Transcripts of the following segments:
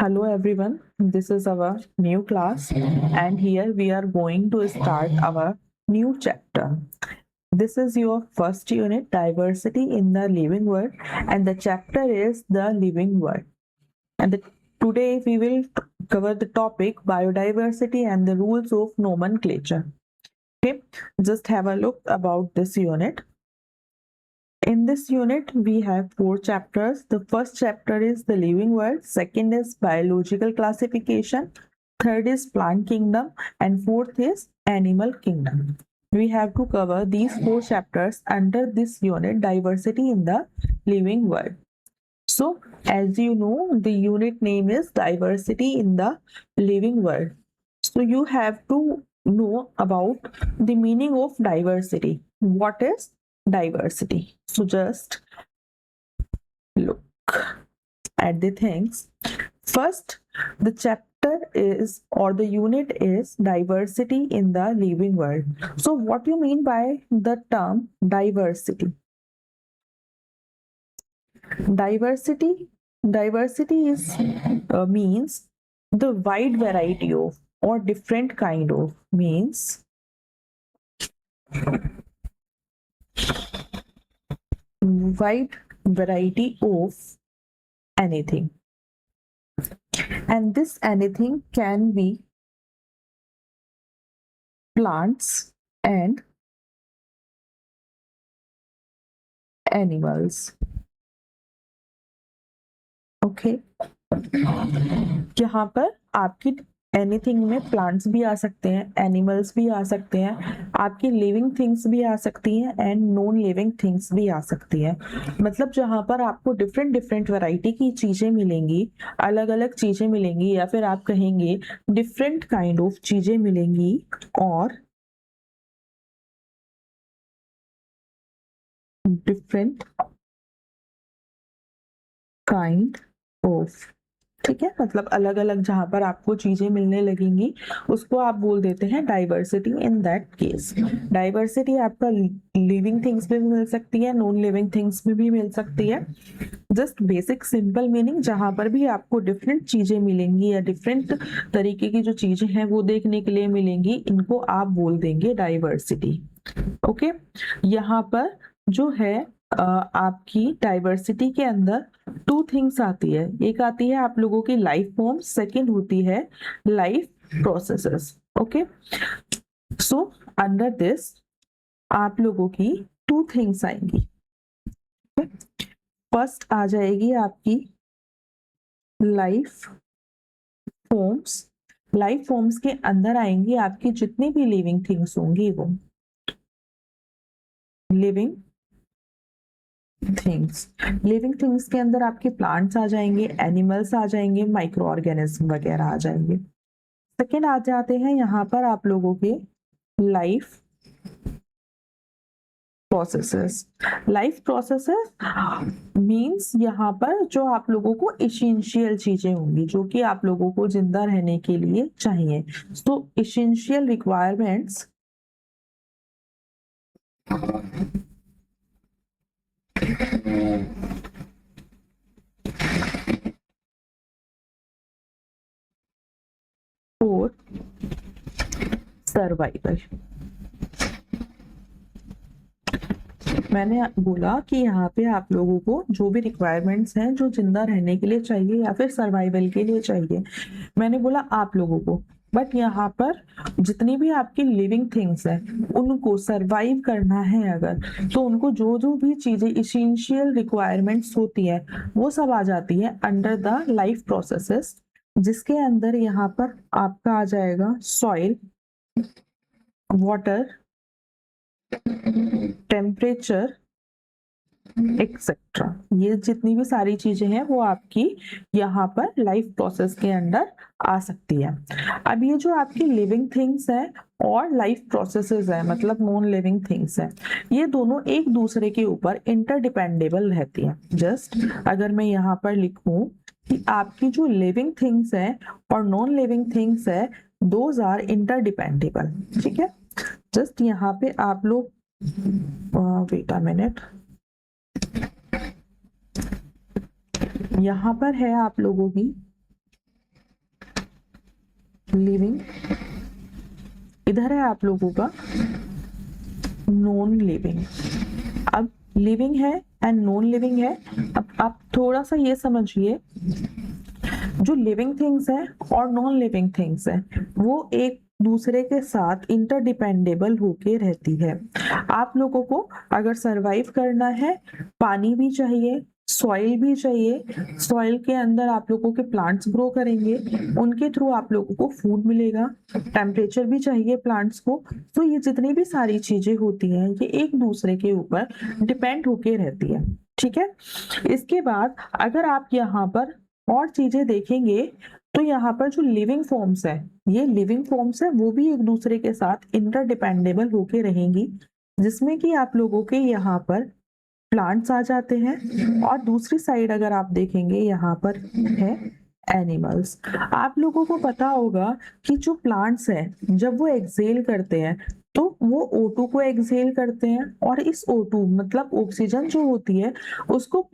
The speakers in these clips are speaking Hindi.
Hello everyone, this is our new class and here we are going to start our new chapter. This is your first unit, Diversity in the Living World, and the chapter is The Living World. Today we will cover the topic biodiversity and the rules of nomenclature. Okay, just have a look about this unit. In this unit, we have 4 chapters. The first chapter is the living world, second is biological classification, third is plant kingdom, and fourth is animal kingdom. We have to cover these 4 chapters under this unit, diversity in the living world. So, as you know, the unit name is diversity in the living world. So, you have to know about the meaning of diversity. What is diversity? So just look at the things. First, the chapter is or the unit is diversity in the living world. So what do you mean by the term diversity? Diversity is means the wide variety of or different kind of means wide variety of anything, and this anything can be plants and animals. Okay यहाँ पर आपकी एनीथिंग में प्लांट्स भी आ सकते हैं, एनिमल्स भी आ सकते हैं, आपकी लिविंग थिंग्स भी आ सकती हैं एंड नॉन लिविंग थिंग्स भी आ सकती हैं. मतलब जहाँ पर आपको डिफरेंट वैरायटी की चीजें मिलेंगी, अलग अलग चीजें मिलेंगी, या फिर आप कहेंगे डिफरेंट काइंड ऑफ चीजें मिलेंगी और डिफरेंट काइंड ऑफ, ठीक है. मतलब अलग अलग जहां पर आपको चीजें मिलने लगेंगी उसको आप बोल देते हैं diversity. In that case diversity आपका लिविंग थिंग्स में भी मिल सकती है, नॉन लिविंग थिंग्स में भी मिल सकती है. जस्ट बेसिक सिंपल मीनिंग, जहां पर भी आपको डिफरेंट चीजें मिलेंगी या डिफरेंट तरीके की जो चीजें हैं वो देखने के लिए मिलेंगी, इनको आप बोल देंगे डाइवर्सिटी. ओके, यहाँ पर जो है आपकी डाइवर्सिटी के अंदर 2 थिंग्स आती है. एक आती है आप लोगों की लाइफ फॉर्म, सेकंड होती है life processes. Okay, so under this आप लोगों की 2 थिंग्स आएंगी. फर्स्ट आ जाएगी आपकी लाइफ फॉर्म्स. लाइफ फॉर्म्स के अंदर आएंगी आपकी जितनी भी लिविंग थिंग्स होंगी, वो लिविंग थिंग्स के अंदर आपके प्लांट्स आ जाएंगे, एनिमल्स आ जाएंगे, माइक्रो ऑर्गेनिज्म वगैरह आ जाएंगे. सेकेंड आ जाते हैं यहाँ पर आप लोगों के life processes. Life processes means यहाँ पर जो आप लोगों को एसेंशियल चीजें होंगी जो कि आप लोगों को जिंदा रहने के लिए चाहिए. सो एसेंशियल रिक्वायरमेंट्स फॉर सर्वाइवल. मैंने बोला कि यहाँ पे आप लोगों को जो भी रिक्वायरमेंट्स हैं जो जिंदा रहने के लिए चाहिए या फिर सर्वाइवल के लिए चाहिए, मैंने बोला आप लोगों को, बट यहाँ पर जितनी भी आपकी लिविंग थिंग्स हैं उनको सरवाइव करना है अगर, तो उनको जो जो भी चीजें एसेंशियल रिक्वायरमेंट्स होती है वो सब आ जाती है अंडर द लाइफ प्रोसेसेस, जिसके अंदर यहाँ पर आपका आ जाएगा सॉइल, वाटर, टेम्परेचर एक्सेट्रा. ये जितनी भी सारी चीजें हैं वो आपकी यहाँ पर लाइफ प्रोसेस के अंदर आ सकती है. अब ये जो आपकी लिविंग थिंग्स है और लाइफ प्रोसेसेस है, मतलब नॉन लिविंग थिंग्स है, ये दोनों एक दूसरे के ऊपर इंटरडिपेंडेबल रहती है. जस्ट अगर मैं यहाँ पर लिखूं कि आपकी जो लिविंग थिंग्स है और नॉन लिविंग थिंग्स है, दोज आर इंटरडिपेंडेबल. ठीक है, जस्ट यहाँ पे आप लोग वेट अ मिनट, यहाँ पर है आप लोगों की लिविंग, इधर है आप लोगों का नॉन लिविंग। अब लिविंग है एंड नॉन लिविंग है। अब आप थोड़ा सा ये समझिए, जो लिविंग थिंग्स है और नॉन लिविंग थिंग्स है वो एक दूसरे के साथ इंटरडिपेंडेबल होके रहती है। आप लोगों को अगर सरवाइव करना है, पानी भी चाहिए, सॉइल भी चाहिए, सॉइल के अंदर आप लोगों के प्लांट्स ग्रो करेंगे, उनके थ्रू आप लोगों को फूड मिलेगा, टेम्परेचर भी चाहिए प्लांट्स को। तो ये जितनी भी सारी चीजें होती हैं ये एक दूसरे के ऊपर डिपेंड होके रहती है, ठीक है। इसके बाद अगर आप यहाँ पर और चीजें देखेंगे तो यहाँ पर जो लिविंग फॉर्म्स है, ये लिविंग फॉर्म्स है वो भी एक दूसरे के साथ इंटरडिपेंडेबल होके रहेंगी, जिसमें कि आप लोगों के यहाँ पर प्लांट्स आ जाते हैं और दूसरी साइड अगर आप देखेंगे यहाँ पर है एनिमल्स। आप लोगों को पता होगा कि जो प्लांट्स हैं जब वो एक्सेल करते हैं तो वो O2 को एक्सेल करते हैं और इस O2 मतलब ऑक्सीजन जो होती है उसको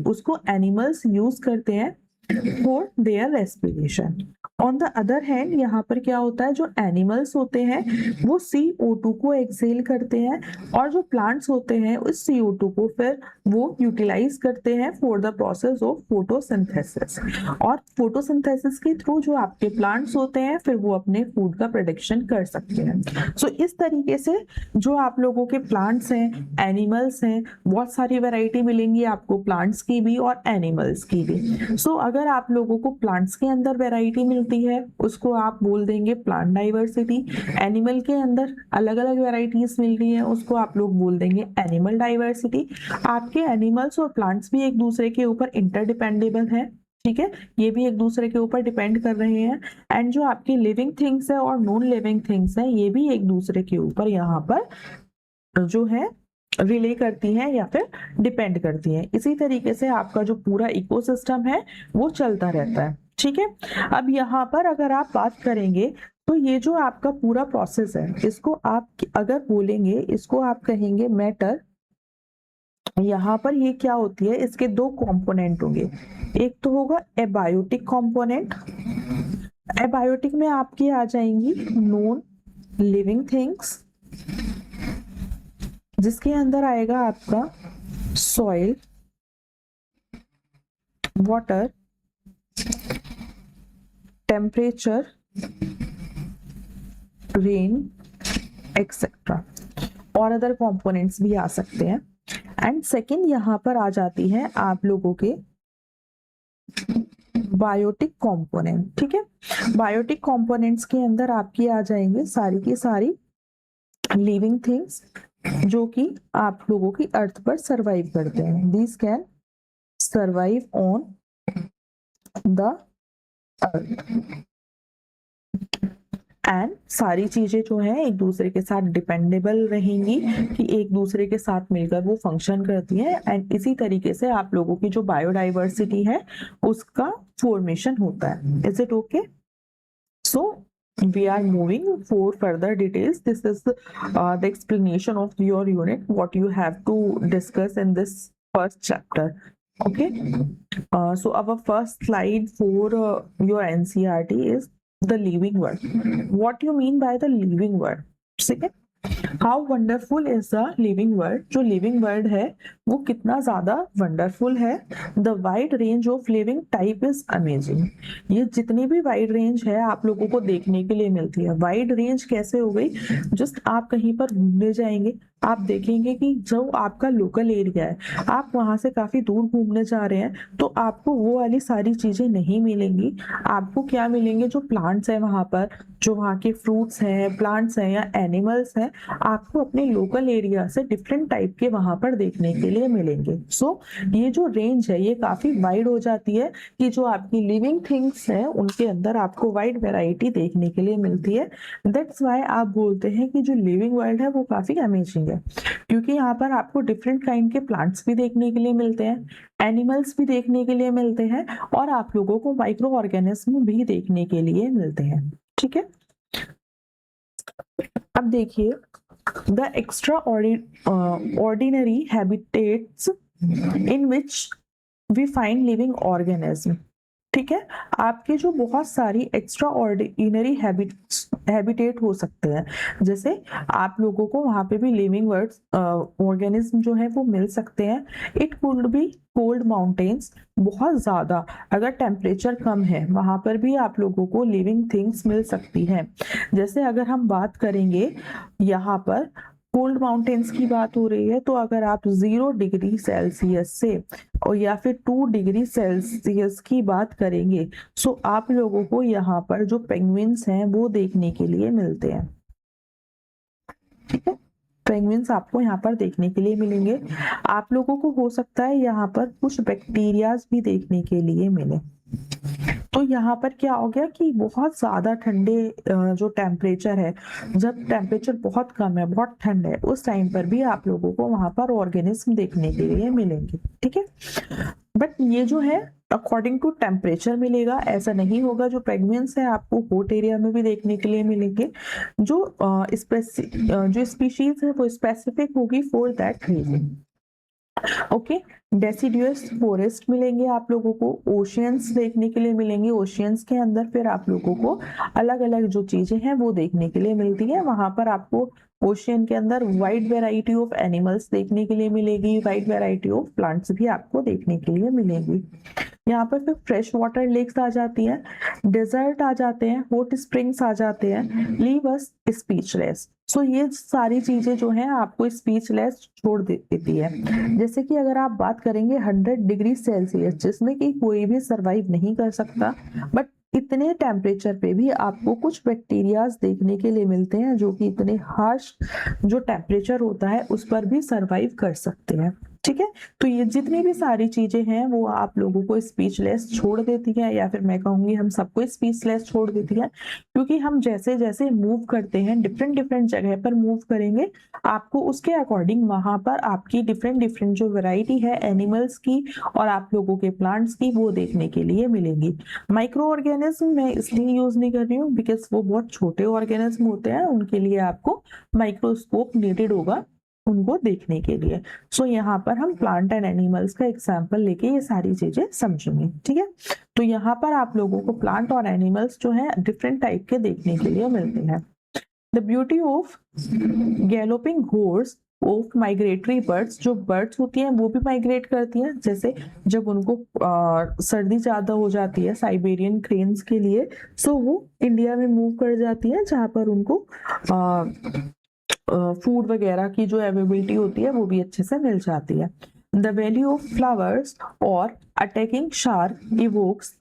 उसको एनिमल्स यूज करते हैं for their respiration. On the other hand यहाँ पर क्या होता है, जो एनिमल्स होते हैं वो CO2 को एक्सेल करते हैं और जो प्लांट्स होते हैं उस CO2 को फिर वो यूटिलाइज करते हैं for the process of photosynthesis. और फोटोसिंथेसिस के थ्रू जो आपके प्लांट्स होते हैं फिर वो अपने फूड का प्रोडक्शन कर सकते हैं। सो इस तरीके से जो आप लोगों के प्लांट्स हैं, एनिमल्स हैं, बहुत सारी वैरायटी मिलेंगी आपको प्लांट्स की भी और एनिमल्स की भी। सो अगर आप लोगों को प्लांट्स के अंदर वैरायटी मिलती है उसको आप बोल देंगे प्लांट डाइवर्सिटी, एनिमल के अंदर अलग अलग वैरायटीज मिल रही है उसको आप लोग बोल देंगे एनिमल डाइवर्सिटी। आपके एनिमल्स और प्लांट्स भी एक दूसरे के ऊपर इंटरडिपेंडेबल है, ठीक है, ये भी एक दूसरे के ऊपर डिपेंड कर रहे हैं। एंड जो आपकी लिविंग थिंग्स है और नॉन लिविंग थिंग्स है ये भी एक दूसरे के ऊपर यहाँ पर जो है रिले करती हैं या फिर डिपेंड करती हैं। इसी तरीके से आपका जो पूरा इकोसिस्टम है वो चलता रहता है, ठीक है। अब यहाँ पर अगर आप बात करेंगे तो ये जो आपका पूरा प्रोसेस है इसको आप अगर बोलेंगे इसको आप कहेंगे मैटर। यहाँ पर ये क्या होती है, इसके दो कंपोनेंट होंगे, एक तो होगा एबायोटिक कंपोनेंट। एबायोटिक में आपकी आ जाएंगी नॉन लिविंग थिंग्स, जिसके अंदर आएगा आपका soil, water, temperature, rain etcetera, और अदर कंपोनेंट्स भी आ सकते हैं। एंड सेकेंड यहाँ पर आ जाती है आप लोगों के बायोटिक कंपोनेंट, ठीक है। बायोटिक कंपोनेंट्स के अंदर आपकी आ जाएंगे सारी की सारी लिविंग थिंग्स जो कि आप लोगों की अर्थ पर सरवाइव करते हैं। This can survive on the earth. And सारी चीजें जो है एक दूसरे के साथ डिपेंडेबल रहेंगी कि एक दूसरे के साथ मिलकर वो फंक्शन करती है। एंड इसी तरीके से आप लोगों की जो बायोडाइवर्सिटी है उसका फॉर्मेशन होता है। Is it okay? So we are moving for further details. This is the explanation of your unit, what you have to discuss in this first chapter. Okay. So our first slide for your NCERT is the living world. What you mean by the living world? ठीक है, how wonderful is the living world. जो लिविंग वर्ल्ड है वो कितना ज्यादा वंडरफुल है। The wide range of living type is amazing. ये जितनी भी वाइड रेंज है आप लोगों को देखने के लिए मिलती है। वाइड रेंज कैसे हो गई, जस्ट आप कहीं पर घूमने जाएंगे आप देखेंगे कि जो आपका लोकल एरिया है आप वहां से काफी दूर घूमने जा रहे हैं तो आपको वो वाली सारी चीजें नहीं मिलेंगी। आपको क्या मिलेंगे, जो प्लांट्स है वहां पर, जो वहाँ के फ्रूट्स हैं, प्लांट्स हैं या एनिमल्स हैं, आपको अपने लोकल एरिया से डिफरेंट टाइप के वहां पर देखने के लिए मिलेंगे। सो ये जो रेंज है ये काफी वाइड हो जाती है कि जो आपकी लिविंग थिंग्स हैं उनके अंदर आपको वाइड वैरायटी देखने के लिए मिलती है। दैट्स वाई आप बोलते हैं कि जो लिविंग वर्ल्ड है वो काफी अमेजिंग है, क्योंकि यहाँ पर आपको डिफरेंट काइंड के प्लांट्स भी देखने के लिए मिलते हैं, एनिमल्स भी देखने के लिए मिलते हैं और आप लोगों को माइक्रो ऑर्गेनिज्म भी देखने के लिए मिलते हैं। ठीक है, अब देखिए the extraordinary habitats in which we find living organism. ठीक है। आपके जो बहुत सारी एक्स्ट्रा ऑर्डिनरी हैबिटेट हो सकते हैं, जैसे आप लोगों को वहां पे भी लिविंग वर्ड्स ऑर्गेनिज्म जो है वो मिल सकते हैं। It could be cold mountains, बहुत ज्यादा अगर टेम्परेचर कम है वहां पर भी आप लोगों को लिविंग थिंग्स मिल सकती हैं। जैसे अगर हम बात करेंगे यहाँ पर कोल्ड माउंटेन्स की बात हो रही है, तो अगर आप 0 डिग्री सेल्सियस से और या फिर 2 डिग्री सेल्सियस की बात करेंगे, सो आप लोगों को यहाँ पर जो पेंगुइन्स हैं वो देखने के लिए मिलते हैं। ठीक है, पेंगुइन्स आपको यहाँ पर देखने के लिए मिलेंगे। आप लोगों को हो सकता है यहाँ पर कुछ बैक्टीरियाज भी देखने के लिए मिले। तो यहाँ पर क्या हो गया कि बहुत ज्यादा ठंडे जो टेम्परेचर है, जब टेम्परेचर बहुत कम है, बहुत ठंड है, उस टाइम पर भी आप लोगों को वहां पर ऑर्गेनिज्म देखने के लिए मिलेंगे। ठीक है, बट ये जो है अकॉर्डिंग टू टेम्परेचर मिलेगा, ऐसा नहीं होगा। जो पेंगुइन्स है आपको हॉट एरिया में भी देखने के लिए मिलेंगे। जो जो स्पीशीज है वो स्पेसिफिक होगी for that region. Okay, deciduous forest मिलेंगे आप लोगों को, ओशियंस देखने के लिए मिलेंगे। ओशियंस के अंदर फिर आप लोगों को अलग अलग जो चीजें हैं वो देखने के लिए मिलती है। वहां पर आपको ओशियन के अंदर वाइड वेराइटी ऑफ एनिमल्स देखने के लिए मिलेगी, वाइड वेराइटी ऑफ प्लांट्स भी आपको देखने के लिए मिलेंगी। यहाँ पर फिर फ्रेश वाटर लेक्स आ जाती हैं, डेजर्ट आ जाते हैं, हॉट स्प्रिंग्स आ जाते हैं, लीव अस स्पीचलेस। सो ये सारी चीजें जो हैं आपको स्पीचलेस छोड़ देती है। जैसे कि अगर आप बात करेंगे 100 डिग्री सेल्सियस, जिसमें कि कोई भी सरवाइव नहीं कर सकता, बट इतने टेम्परेचर पे भी आपको कुछ बैक्टीरियाज देखने के लिए मिलते हैं जो कि इतने हार्श जो टेम्परेचर होता है उस पर भी सरवाइव कर सकते हैं। ठीक है, तो ये जितनी भी सारी चीजें हैं वो आप लोगों को स्पीचलेस छोड़ देती है, या फिर मैं कहूंगी हम सबको स्पीचलेस छोड़ देती है, क्योंकि हम जैसे जैसे मूव करते हैं, डिफरेंट डिफरेंट जगह पर मूव करेंगे, आपको उसके अकॉर्डिंग वहां पर आपकी डिफरेंट डिफरेंट जो वैरायटी है एनिमल्स की और आप लोगों के प्लांट्स की वो देखने के लिए मिलेंगी। माइक्रो ऑर्गेनिज्म मैं इसलिए यूज नहीं कर रही हूँ बिकॉज वो बहुत छोटे ऑर्गेनिज्म होते हैं, उनके लिए आपको माइक्रोस्कोप नीडेड होगा उनको देखने के लिए। सो यहाँ पर हम प्लांट एंड एनिमल्स का एग्जाम्पल लेके ये सारी चीजें समझेंगे। ठीक है, तो यहाँ पर आप लोगों को प्लांट और एनिमल्स जो है डिफरेंट टाइप के देखने के लिए मिलते हैं। The beauty of galloping horse of migratory birds, जो बर्ड्स होती हैं वो भी माइग्रेट करती हैं। जैसे जब उनको सर्दी ज्यादा हो जाती है साइबेरियन क्रेन्स के लिए, सो वो इंडिया में मूव कर जाती है जहाँ पर उनको फूड वगैरह की जो अवेलेबिलिटी होती है वो भी अच्छे से मिल जाती है। द वैल्यू ऑफ फ्लावर्स और attacking shark evokes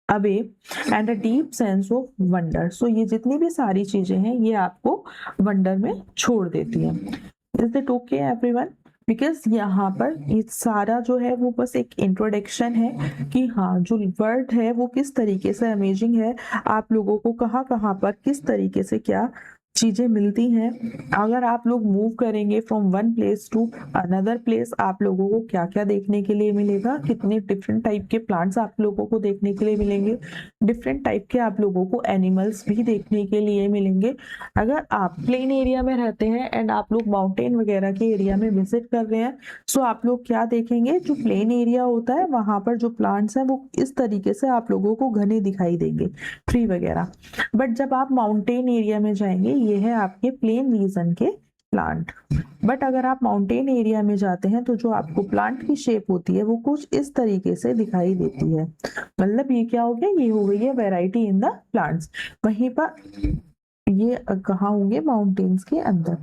awe and a deep sense of wonder. So ये जितनी भी सारी चीजें हैं ये आपको वंडर में छोड़ देती हैं। Is it okay everyone? Because यहाँ पर ये सारा जो है वो बस एक इंट्रोडक्शन है कि हाँ जो वर्ड है वो किस तरीके से अमेजिंग है, आप लोगों को कहाँ कहाँ पर किस तरीके से क्या चीजें मिलती हैं। अगर आप लोग मूव करेंगे from one place to another place, आप लोगों को क्या क्या देखने के लिए मिलेगा, कितने डिफरेंट टाइप के प्लांट्स आप लोगों को देखने के लिए मिलेंगे, डिफरेंट टाइप के आप लोगों को एनिमल्स भी देखने के लिए मिलेंगे। अगर आप प्लेन एरिया में रहते हैं एंड आप लोग माउंटेन वगैरह के एरिया में विजिट कर रहे हैं, सो आप लोग क्या देखेंगे, जो प्लेन एरिया होता है वहां पर जो प्लांट्स हैं वो इस तरीके से आप लोगों को घने दिखाई देंगे, ट्री वगैरह। बट जब आप माउंटेन एरिया में जाएंगे, ये है आपके प्लेन रीजन के प्लांट। बट अगर आप माउंटेन एरिया में जाते हैं तो जो आपको प्लांट की शेप होती है वो कुछ इस तरीके से दिखाई देती है। मतलब ये क्या हो गया, ये हो गई है वैरायटी इन द प्लांट्स। वहीं पर ये कहाँ होंगे, माउंटेन्स के अंदर।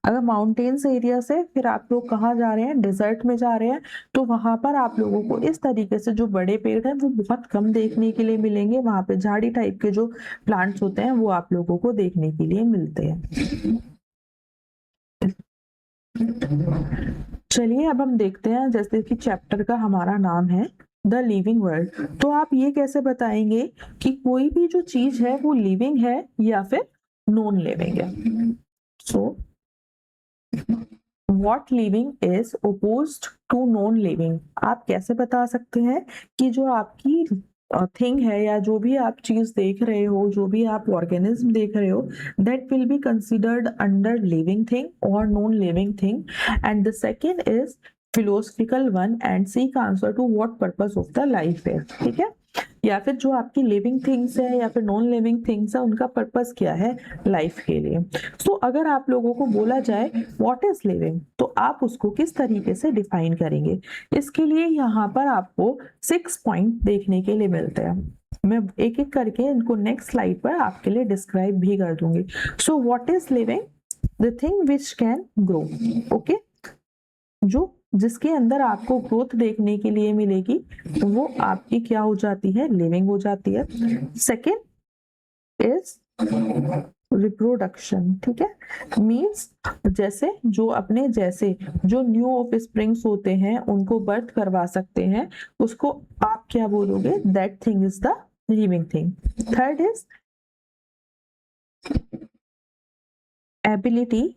अगर माउंटेन्स एरिया से फिर आप लोग कहाँ जा रहे हैं, डेजर्ट में जा रहे हैं, तो वहां पर आप लोगों को इस तरीके से जो बड़े पेड़ हैं वो बहुत कम देखने के लिए मिलेंगे। वहां पे झाड़ी टाइप के जो प्लांट्स होते हैं वो आप लोगों को देखने के लिए मिलते हैं। चलिए अब हम देखते हैं, जैसे कि चैप्टर का हमारा नाम है द लिविंग वर्ल्ड, तो आप ये कैसे बताएंगे कि कोई भी जो चीज है वो लिविंग है या फिर नॉन लिविंग है। So what living is opposed to non living, आप कैसे बता सकते हैं कि जो आपकी थिंग है या जो भी आप चीज देख रहे हो, जो भी आप ऑर्गेनिज्म देख रहे हो, that will be considered under living thing और non living thing. And the second is philosophical one and seek answer to what purpose of the life है, ठीक है। या फिर जो आपकी लिविंग थिंग्स है या फिर नॉन लिविंग थिंग्स है, उनका पर्पस क्या है लाइफ के लिए। तो अगर आप लोगों को बोला जाए व्हाट इज लिविंग, तो आप उसको किस तरीके से डिफाइन करेंगे। इसके लिए यहाँ पर आपको 6 पॉइंट देखने के लिए मिलते हैं। मैं एक एक करके इनको नेक्स्ट स्लाइड पर आपके लिए डिस्क्राइब भी कर दूंगी। So what is living, the thing which can grow, okay. जो जिसके अंदर आपको ग्रोथ देखने के लिए मिलेगी वो आपकी क्या हो जाती है, लिविंग हो जाती है। सेकेंड इज रिप्रोडक्शन, ठीक है। मीन्स जैसे जो अपने जैसे जो न्यू ऑफ स्प्रिंग्स होते हैं उनको बर्थ करवा सकते हैं, उसको आप क्या बोलोगे, that thing is the living thing. Third is ability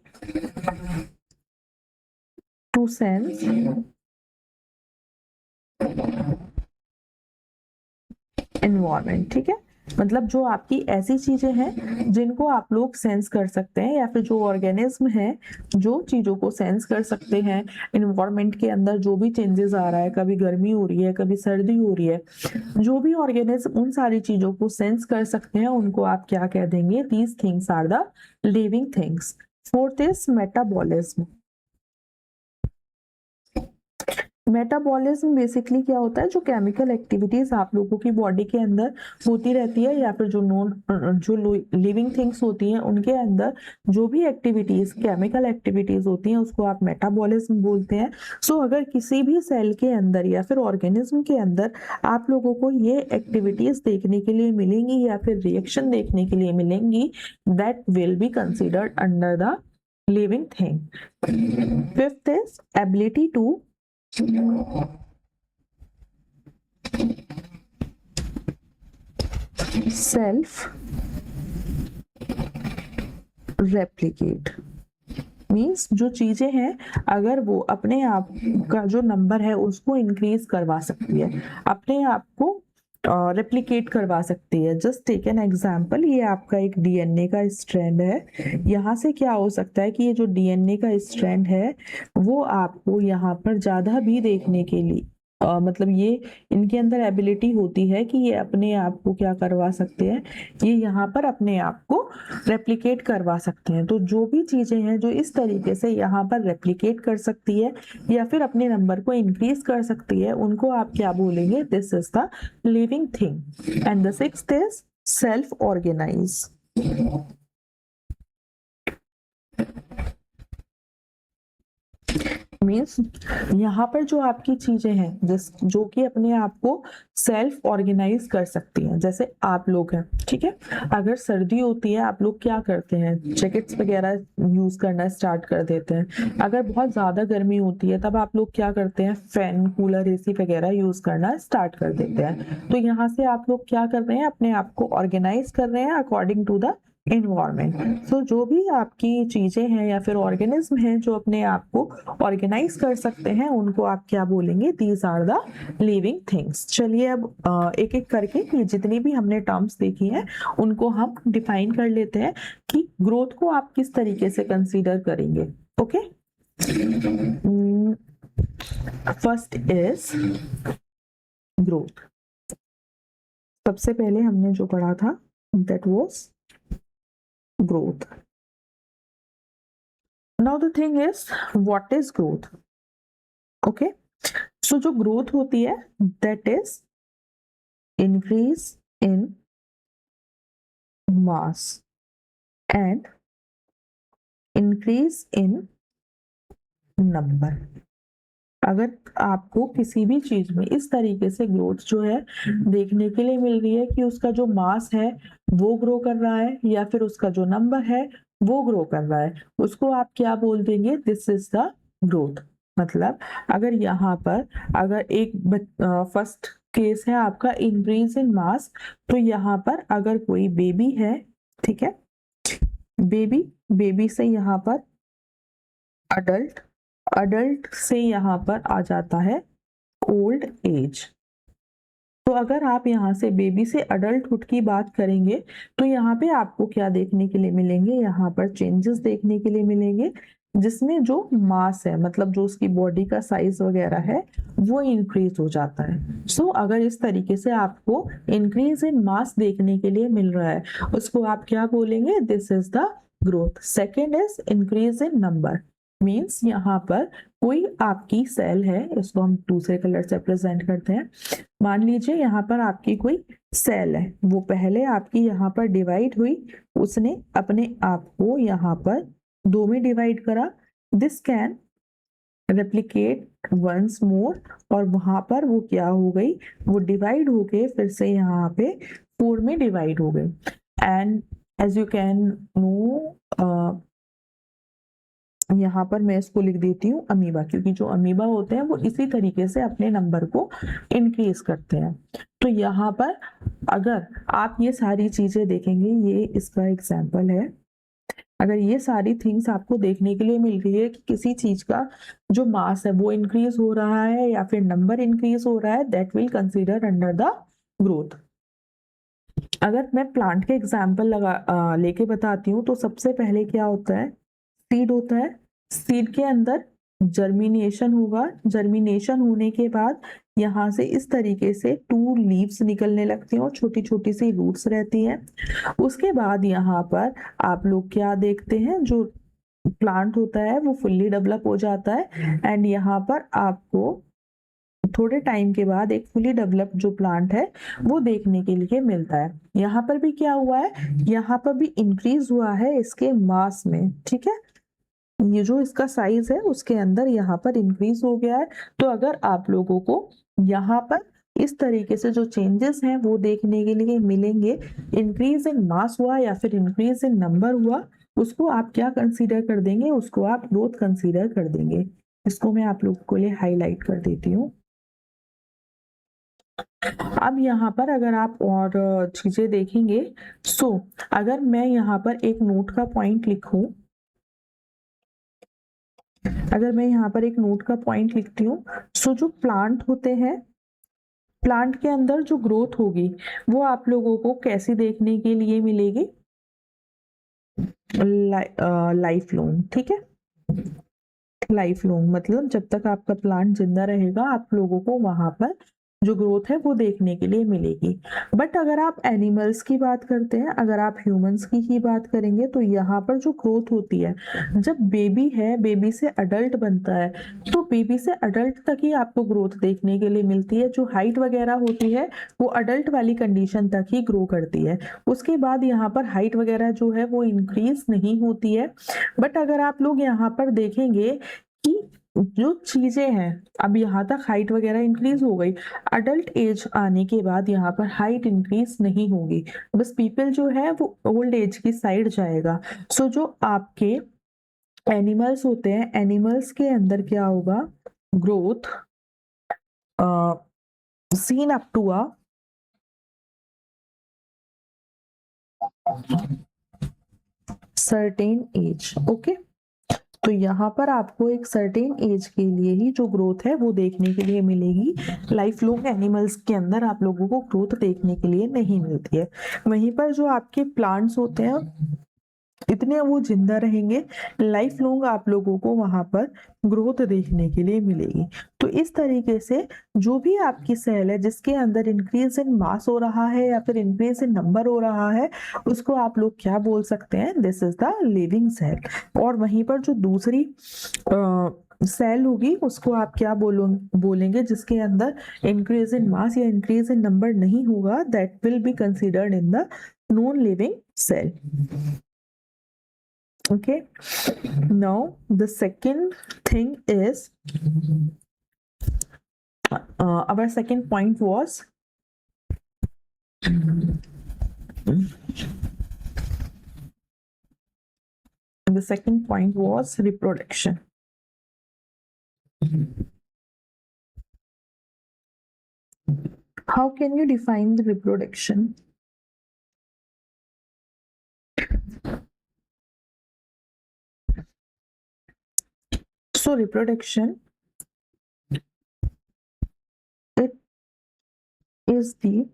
to sense environment, ठीक है। मतलब जो आपकी ऐसी चीजें हैं जिनको आप लोग सेंस कर सकते हैं, या फिर जो ऑर्गेनिज्म है जो चीजों को सेंस कर सकते हैं। एनवायरमेंट के अंदर जो भी चेंजेस आ रहा है, कभी गर्मी हो रही है, कभी सर्दी हो रही है, जो भी ऑर्गेनिज्म उन सारी चीजों को सेंस कर सकते हैं, उनको आप क्या कह देंगे, these things are the living things. Fourth is metabolism. Metabolism basically क्या होता है, जो केमिकल एक्टिविटीज आप लोगों की बॉडी के अंदर होती रहती है, या फिर जो लिविंग थिंग्स होती हैं उनके अंदर जो भी एक्टिविटीज केमिकल एक्टिविटीज होती हैं उसको आप मेटाबॉलिज्म बोलते हैं। सो अगर किसी भी सेल के अंदर या फिर ऑर्गेनिज्म के अंदर आप लोगों को ये एक्टिविटीज देखने के लिए मिलेंगी या फिर रिएक्शन देखने के लिए मिलेंगी, that will be considered under the living thing. Fifth is ability to self replicate. Means जो चीजें हैं अगर वो अपने आप का जो नंबर है उसको इंक्रीज करवा सकती है, अपने आप को रेप्लिकेट करवा सकती है। जस्ट टेक एन एग्जाम्पल, ये आपका एक डीएनए का स्ट्रैंड है। यहाँ से क्या हो सकता है कि ये जो डीएनए का स्ट्रैंड है वो आपको यहाँ पर ज्यादा भी देखने के लिए मतलब ये इनके अंदर एबिलिटी होती है कि ये अपने आप को क्या करवा सकते हैं, ये यहाँ पर अपने आप को रेप्लिकेट करवा सकते हैं। तो जो भी चीजें हैं जो इस तरीके से यहाँ पर रेप्लिकेट कर सकती है या फिर अपने नंबर को इंक्रीज कर सकती है, उनको आप क्या बोलेंगे, this is the living thing. And the sixth is self organise. Means यहाँ पर जो आपकी चीजें हैं जो कि अपने आप को सेल्फ ऑर्गेनाइज कर सकती हैं, जैसे आप लोग हैं, ठीक है। अगर सर्दी होती है आप लोग क्या करते हैं, जैकेट्स वगैरह यूज करना स्टार्ट कर देते हैं। अगर बहुत ज्यादा गर्मी होती है तब आप लोग क्या करते हैं, फैन कूलर एसी वगैरह यूज करना स्टार्ट कर देते हैं। तो यहाँ से आप लोग क्या कर रहे हैं, अपने आप को ऑर्गेनाइज कर रहे हैं अकॉर्डिंग टू द इन्वायरमेंट। सो जो भी आपकी चीजें हैं या फिर ऑर्गेनिज्म हैं जो अपने आप को ऑर्गेनाइज कर सकते हैं, उनको आप क्या बोलेंगे, these are the living things. चलिए अब एक एक करके ये जितनी भी हमने टर्म्स देखी हैं उनको हम डिफाइन कर लेते हैं कि ग्रोथ को आप किस तरीके से कंसीडर करेंगे। Okay, first is growth. सबसे पहले हमने जो पढ़ा था that was growth. Now the thing is, what is growth? Okay, so जो growth होती है that is increase in mass and increase in number। अगर आपको किसी भी चीज में इस तरीके से ग्रोथ जो है देखने के लिए मिल रही है कि उसका जो मास है वो ग्रो कर रहा है या फिर उसका जो नंबर है वो ग्रो कर रहा है, उसको आप क्या बोल देंगे, दिस इज द ग्रोथ। मतलब अगर यहाँ पर अगर एक फर्स्ट केस है आपका इंक्रीज इन मास, तो यहाँ पर अगर कोई बेबी है, ठीक है, बेबी से यहाँ पर अडल्ट से यहाँ पर आ जाता है ओल्ड एज। तो अगर आप यहाँ से बेबी से अडल्टहुड की बात करेंगे तो यहाँ पे आपको क्या देखने के लिए मिलेंगे, यहाँ पर चेंजेस देखने के लिए मिलेंगे। जिसमें जो मास है, मतलब जो उसकी बॉडी का साइज वगैरह है, वो इंक्रीज हो जाता है। सो अगर इस तरीके से आपको इंक्रीज इन मास देखने के लिए मिल रहा है, उसको आप क्या बोलेंगे? This is the growth. Second is increase in number, means यहाँ पर कोई आपकी सेल है, इसको हम दूसरे कलर से प्रेजेंट करते हैं। मान लीजिए यहाँ पर आपकी कोई सेल है, वो पहले आपकी यहाँ पर डिवाइड हुई, उसने अपने आप को यहाँ पर 2 में डिवाइड करा। This can replicate once more, और वहां पर वो क्या हो गई? वो डिवाइड होके फिर से यहाँ पे 4 में डिवाइड हो गई। And as you can know, यहाँ पर मैं इसको लिख देती हूँ अमीबा, क्योंकि जो अमीबा होते हैं वो इसी तरीके से अपने नंबर को इंक्रीज करते हैं। तो यहाँ पर अगर आप ये सारी चीजें देखेंगे, ये इसका एग्जाम्पल है। अगर ये सारी थिंग्स आपको देखने के लिए मिल रही है कि किसी चीज का जो मास है वो इंक्रीज हो रहा है या फिर नंबर इंक्रीज हो रहा है, that will consider under the growth. अगर मैं प्लांट के एग्जाम्पल लेके बताती हूँ, तो सबसे पहले क्या होता है? सीड होता है। सीड के अंदर जर्मिनेशन होगा। जर्मिनेशन होने के बाद यहाँ से इस तरीके से 2 लीव्स निकलने लगती हैं और छोटी छोटी सी रूट्स रहती हैं। उसके बाद यहाँ पर आप लोग क्या देखते हैं? जो प्लांट होता है वो फुल्ली डेवलप हो जाता है, एंड यहाँ पर आपको थोड़े टाइम के बाद एक फुली डेवलप जो प्लांट है वो देखने के लिए मिलता है। यहाँ पर भी क्या हुआ है? यहाँ पर भी इंक्रीज हुआ है इसके मास में, ठीक है? ये जो इसका साइज है उसके अंदर यहाँ पर इंक्रीज हो गया है। तो अगर आप लोगों को यहाँ पर इस तरीके से जो चेंजेस हैं वो देखने के लिए मिलेंगे, इंक्रीज इन मास हुआ या फिर इंक्रीज इन नंबर हुआ, उसको आप क्या कंसीडर कर देंगे? उसको आप ग्रोथ कंसीडर कर देंगे। इसको मैं आप लोगों के लिए हाईलाइट कर देती हूँ। अब यहाँ पर अगर आप और चीजें देखेंगे, सो अगर मैं यहाँ पर एक नोट का पॉइंट लिखूं, अगर मैं यहाँ पर एक नोट का पॉइंट लिखती हूँ, सो जो प्लांट होते हैं, प्लांट के अंदर जो ग्रोथ होगी वो आप लोगों को कैसी देखने के लिए मिलेगी? लाइफ लॉन्ग, ठीक है? लाइफ लॉन्ग मतलब जब तक आपका प्लांट जिंदा रहेगा, आप लोगों को वहां पर जो ग्रोथ है वो देखने के लिए मिलेगी। बट अगर आप एनिमल्स की बात करते हैं, अगर आप ह्यूमंस की ही बात करेंगे, तो यहाँ पर जो ग्रोथ होती है, जब बेबी है, बेबी से अडल्ट बनता है, तो बेबी से अडल्ट तक ही आपको ग्रोथ देखने के लिए मिलती है। जो हाइट वगैरह होती है वो अडल्ट वाली कंडीशन तक ही ग्रो करती है। उसके बाद यहाँ पर हाइट वगैरह जो है वो इंक्रीज नहीं होती है। बट अगर आप लोग यहाँ पर देखेंगे कि जो चीजें हैं, अब यहाँ तक हाइट वगैरह इंक्रीज हो गई, अडल्ट एज आने के बाद यहाँ पर हाइट इंक्रीज नहीं होगी, बस पीपल जो है वो ओल्ड एज की साइड जाएगा। सो जो आपके एनिमल्स होते हैं, एनिमल्स के अंदर क्या होगा? Growth seen up to a certain age, okay? तो यहाँ पर आपको एक सर्टेन एज के लिए ही जो ग्रोथ है वो देखने के लिए मिलेगी। लाइफ लॉन्ग एनिमल्स के अंदर आप लोगों को ग्रोथ देखने के लिए नहीं मिलती है। वहीं पर जो आपके प्लांट्स होते हैं, इतने वो जिंदा रहेंगे, लाइफ लॉन्ग आप लोगों को वहां पर ग्रोथ देखने के लिए मिलेगी। तो इस तरीके से जो भी आपकी सेल है जिसके अंदर इंक्रीज इन मास हो रहा है या फिर इंक्रीज इन नंबर हो रहा है, उसको आप लोग क्या बोल सकते हैं? This is the living cell. और वहीं पर जो दूसरी सेल होगी उसको आप क्या बोलेंगे? जिसके अंदर इंक्रीज इन मास या इंक्रीज इन नंबर नहीं होगा, that will be considered in the non living cell. Okay, now the second thing is our second point was reproduction. How can you define the reproduction? So reproduction, it is the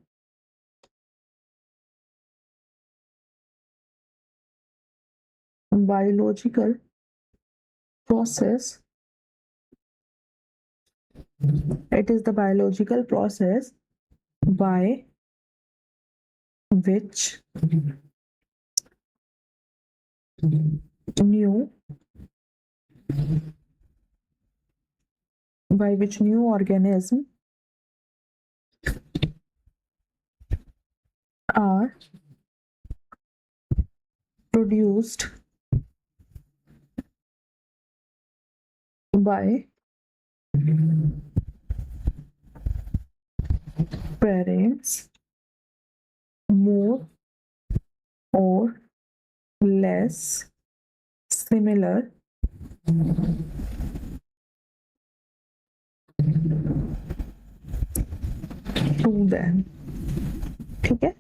biological process, it is the biological process by which new organism are produced by parents more or less similar to them. ठीक है,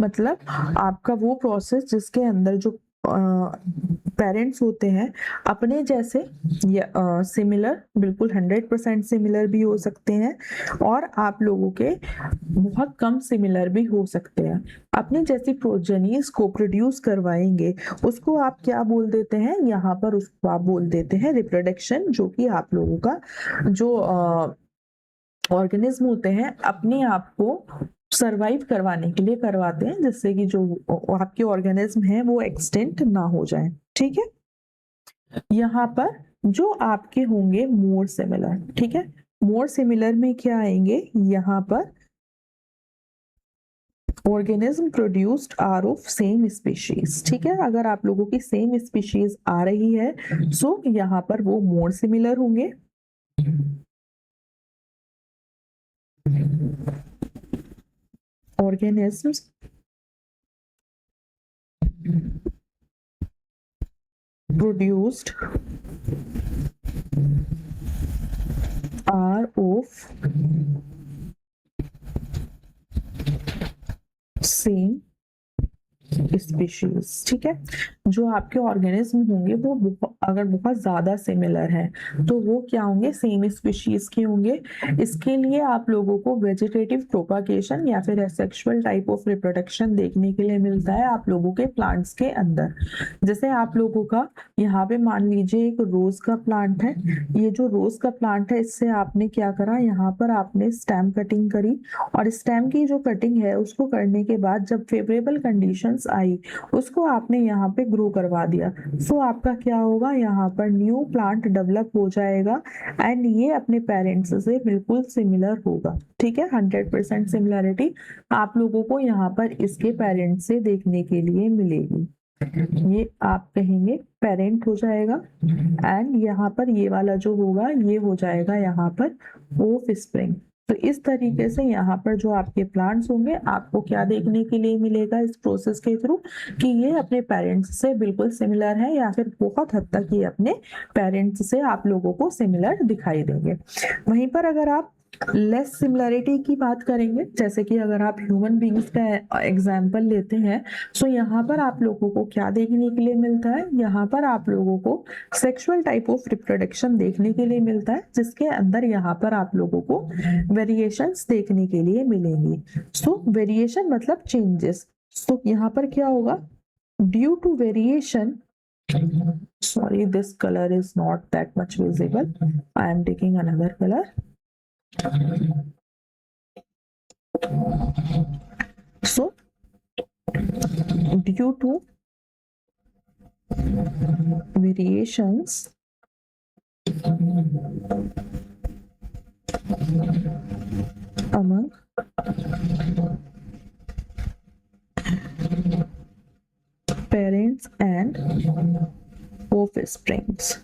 मतलब आपका वो प्रोसेस जिसके अंदर जो पेरेंट्स होते हैं अपने जैसे सिमिलर, बिल्कुल 100% सिमिलर भी हो सकते हैं और आप लोगों के बहुत कम सिमिलर भी हो सकते हैं, अपने जैसी प्रोजेनीज को प्रोड्यूस करवाएंगे, उसको आप क्या बोल देते हैं, यहाँ पर उसको आप बोल देते हैं रिप्रोडक्शन, जो कि आप लोगों का जो ऑर्गेनिज्म होते हैं अपने आप को सरवाइव करवाने के लिए करवाते हैं, जिससे कि जो आपके ऑर्गेनिज्म है वो एक्सटेंट ना हो जाए। ठीक है, यहाँ पर जो आपके होंगे मोर सिमिलर, ठीक है, मोर सिमिलर में क्या आएंगे, यहाँ पर organism produced are of same species. ठीक है, अगर आप लोगों की सेम स्पीशीज आ रही है सो यहाँ पर वो मोर सिमिलर होंगे। organisms produced are of same species. ठीक है, जो आपके ऑर्गेनिज्म होंगे वो अगर बहुत ज्यादा सिमिलर हैं तो वो क्या होंगे, सेम स्पीशीज के होंगे। इसके लिए आप लोगों को वेजिटेटिव प्रोपागेशन या फिर एसेक्सुअल टाइप ऑफ रिप्रोडक्शन देखने के लिए मिलता है आप लोगों के प्लांट्स के अंदर। जैसे आप लोगों का यहाँ पे मान लीजिए एक रोज का प्लांट है, ये जो रोज का प्लांट है इससे आपने क्या करा, यहाँ पर आपने स्टेम कटिंग करी और स्टेम की जो कटिंग है उसको करने के बाद जब फेवरेबल कंडीशंस आई उसको आपने यहाँ पे ग्रो करवा दिया, सो आपका क्या होगा, यहाँ पर न्यू प्लांट डेवलप हो जाएगा एंड ये अपने पेरेंट्स से बिल्कुल सिमिलर होगा। ठीक है, 100% सिमिलरिटी आप लोगों को यहाँ पर इसके पेरेंट्स से देखने के लिए मिलेगी। ये आप कहेंगे पेरेंट हो जाएगा एंड यहाँ पर ये वाला जो होगा ये हो जाएगा यहाँ पर ऑफ स्प्रिंग। तो इस तरीके से यहाँ पर जो आपके प्लांट्स होंगे आपको क्या देखने के लिए मिलेगा इस प्रोसेस के थ्रू, कि ये अपने पेरेंट्स से बिल्कुल सिमिलर है या फिर बहुत हद तक ये अपने पेरेंट्स से आप लोगों को सिमिलर दिखाई देंगे। वहीं पर अगर आप लेस सिमिलरिटी की बात करेंगे, जैसे कि अगर आप ह्यूमन बींग्स का एग्जाम्पल लेते हैं, सो यहाँ पर आप लोगों को क्या देखने के लिए मिलता है, यहाँ पर आप लोगों को सेक्सुअल टाइप ऑफ रिप्रोडक्शन देखने के लिए मिलता है, जिसके अंदर यहाँ पर आप लोगों को वेरिएशंस देखने के लिए मिलेंगी। सो वेरिएशन मतलब चेंजेस। सो यहाँ पर क्या होगा, due to variation, sorry this color is not that much visible, I am taking another color. So due to variations among parents and offsprings,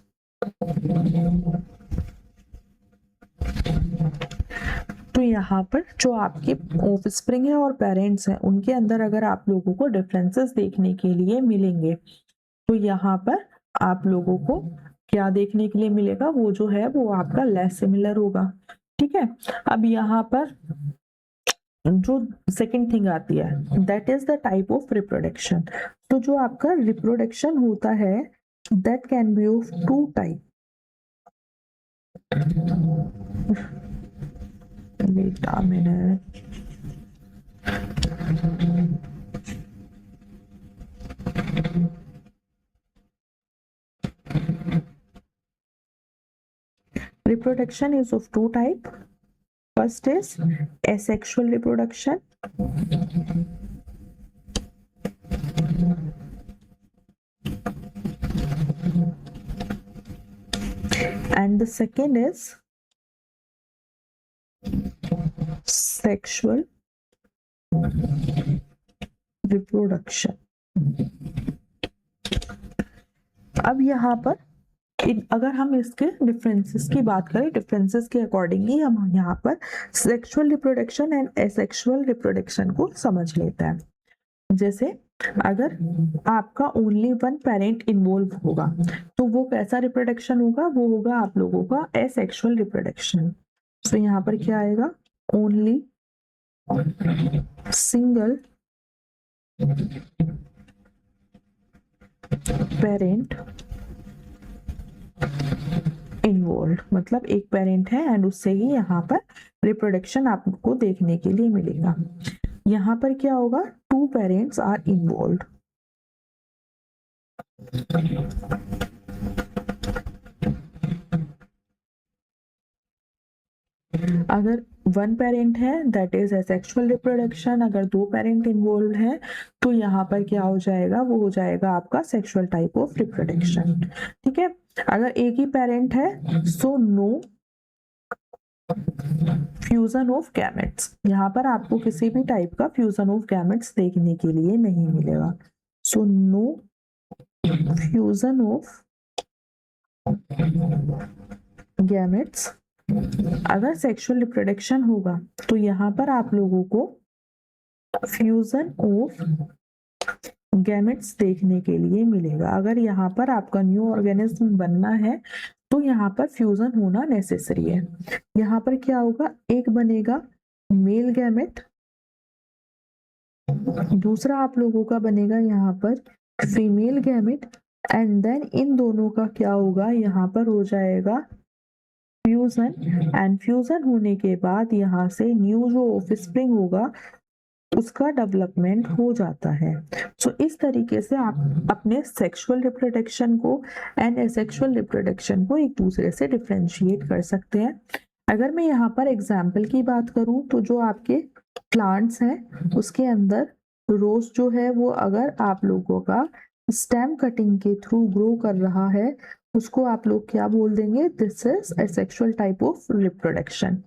तो यहाँ पर जो आपके ऑफस्प्रिंग है और पेरेंट्स हैं उनके अंदर अगर आप लोगों को डिफरेंसेस देखने के लिए मिलेंगे तो यहाँ पर आप लोगों को क्या देखने के लिए मिलेगा, वो जो है वो आपका लेस सिमिलर होगा। ठीक है, अब यहाँ पर जो सेकंड थिंग आती है that is the type of reproduction. तो जो आपका रिप्रोडक्शन होता है that can be of two type. Wait a minute. reproduction is of two type. First is asexual reproduction, and the second is sexual reproduction. अब यहाँ पर अगर हम इसके डिफरेंसेस की बात करें, डिफरेंसेस के अकॉर्डिंगली हम यहाँ पर sexual reproduction and asexual reproduction को समझ लेते हैं। जैसे अगर आपका ओनली वन पेरेंट इन्वॉल्व होगा तो वो कैसा रिप्रोडक्शन होगा, वो होगा आप लोगों का एसेक्सुअल रिप्रोडक्शन। तो यहाँ पर क्या आएगा, ओनली सिंगल पेरेंट इन्वॉल्व, मतलब एक पेरेंट है एंड उससे ही यहाँ पर रिप्रोडक्शन आपको देखने के लिए मिलेगा। यहाँ पर क्या होगा, टू पेरेंट्स आर इन्वॉल्व। अगर वन पेरेंट है दैट इज एसेक्सुअल रिप्रोडक्शन, अगर दो पेरेंट इन्वॉल्व है तो यहाँ पर क्या हो जाएगा, वो हो जाएगा आपका सेक्सुअल टाइप ऑफ रिप्रोडक्शन। ठीक है, अगर एक ही पेरेंट है so no fusion of gametes, यहाँ पर आपको किसी भी टाइप का फ्यूजन ऑफ गैमेट्स देखने के लिए नहीं मिलेगा। So no fusion of gametes. अगर सेक्सुअल रिप्रोडक्शन होगा तो यहाँ पर आप लोगों को फ्यूजन ऑफ गैमेट्स देखने के लिए मिलेगा। अगर यहाँ पर आपका न्यू ऑर्गेनिज्म बनना है तो यहाँ पर फ्यूजन होना नेसेसरी है। यहाँ पर क्या होगा, एक बनेगा मेल गैमेट, दूसरा आप लोगों का बनेगा यहाँ पर female gamete, and then in दोनों का क्या होगा, यहाँ पर हो जाएगा फ्यूजन, एंड फ्यूजन होने के बाद यहाँ से न्यू जो ऑफस्प्रिंग होगा उसका डेवलपमेंट हो जाता है। सो इस तरीके से आप अपने सेक्सुअल रिप्रोडक्शन को एंड एसेक्सुअल रिप्रोडक्शन को एक दूसरे से डिफरेंशिएट कर सकते हैं। अगर मैं यहाँ पर एग्जाम्पल की बात करूँ तो जो आपके प्लांट्स हैं उसके अंदर रोज जो है वो अगर आप लोगों का स्टेम कटिंग के थ्रू ग्रो कर रहा है उसको आप लोग क्या बोल देंगे, this is asexual type of reproduction.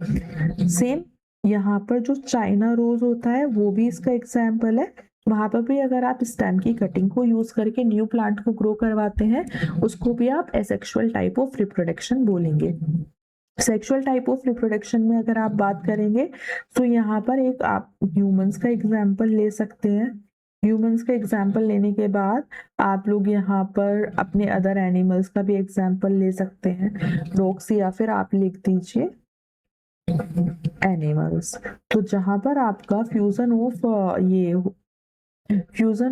Same यहाँ पर जो चाइना रोज होता है वो भी इसका एग्जाम्पल है। वहां पर भी अगर आप स्टेम की कटिंग को यूज करके न्यू प्लांट को ग्रो करवाते हैं उसको भी आप एसेक्सुअल टाइप ऑफ रिप्रोडक्शन बोलेंगे। सेक्सुअल टाइप ऑफ रिप्रोडक्शन में अगर आप बात करेंगे तो यहाँ पर एक आप ह्यूमंस का एग्जाम्पल ले सकते हैं। ह्यूमंस का एग्जाम्पल लेने के बाद आप लोग यहाँ पर अपने अदर एनिमल्स का भी एग्जाम्पल ले सकते हैं, डॉग्स, या फिर आप लिख दीजिए एनिमल्स। तो जहां पर आपका फ्यूजन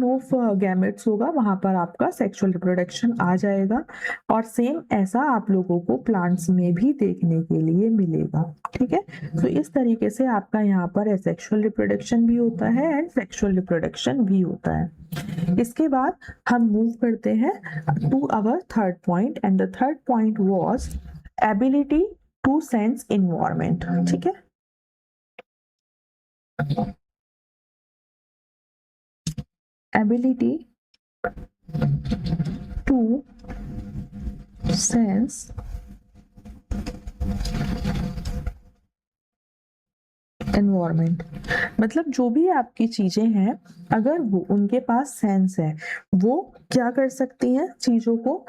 ऑफ गैमेट्स होगा वहां पर आपका सेक्सुअल रिप्रोडक्शन आ जाएगा, और सेम ऐसा आप लोगों को प्लांट्स में भी देखने के लिए मिलेगा। ठीक है, तो इस तरीके से आपका यहाँ पर एसेक्सुअल रिप्रोडक्शन भी होता है एंड सेक्सुअल रिप्रोडक्शन भी होता है। इसके बाद हम मूव करते हैं to our third point, and the third point was ability to sense environment. ठीक है, एबिलिटी टू सेंस एनवायरमेंट, मतलब जो भी आपकी चीजें हैं अगर वो उनके पास सेंस है वो क्या कर सकती हैं, चीजों को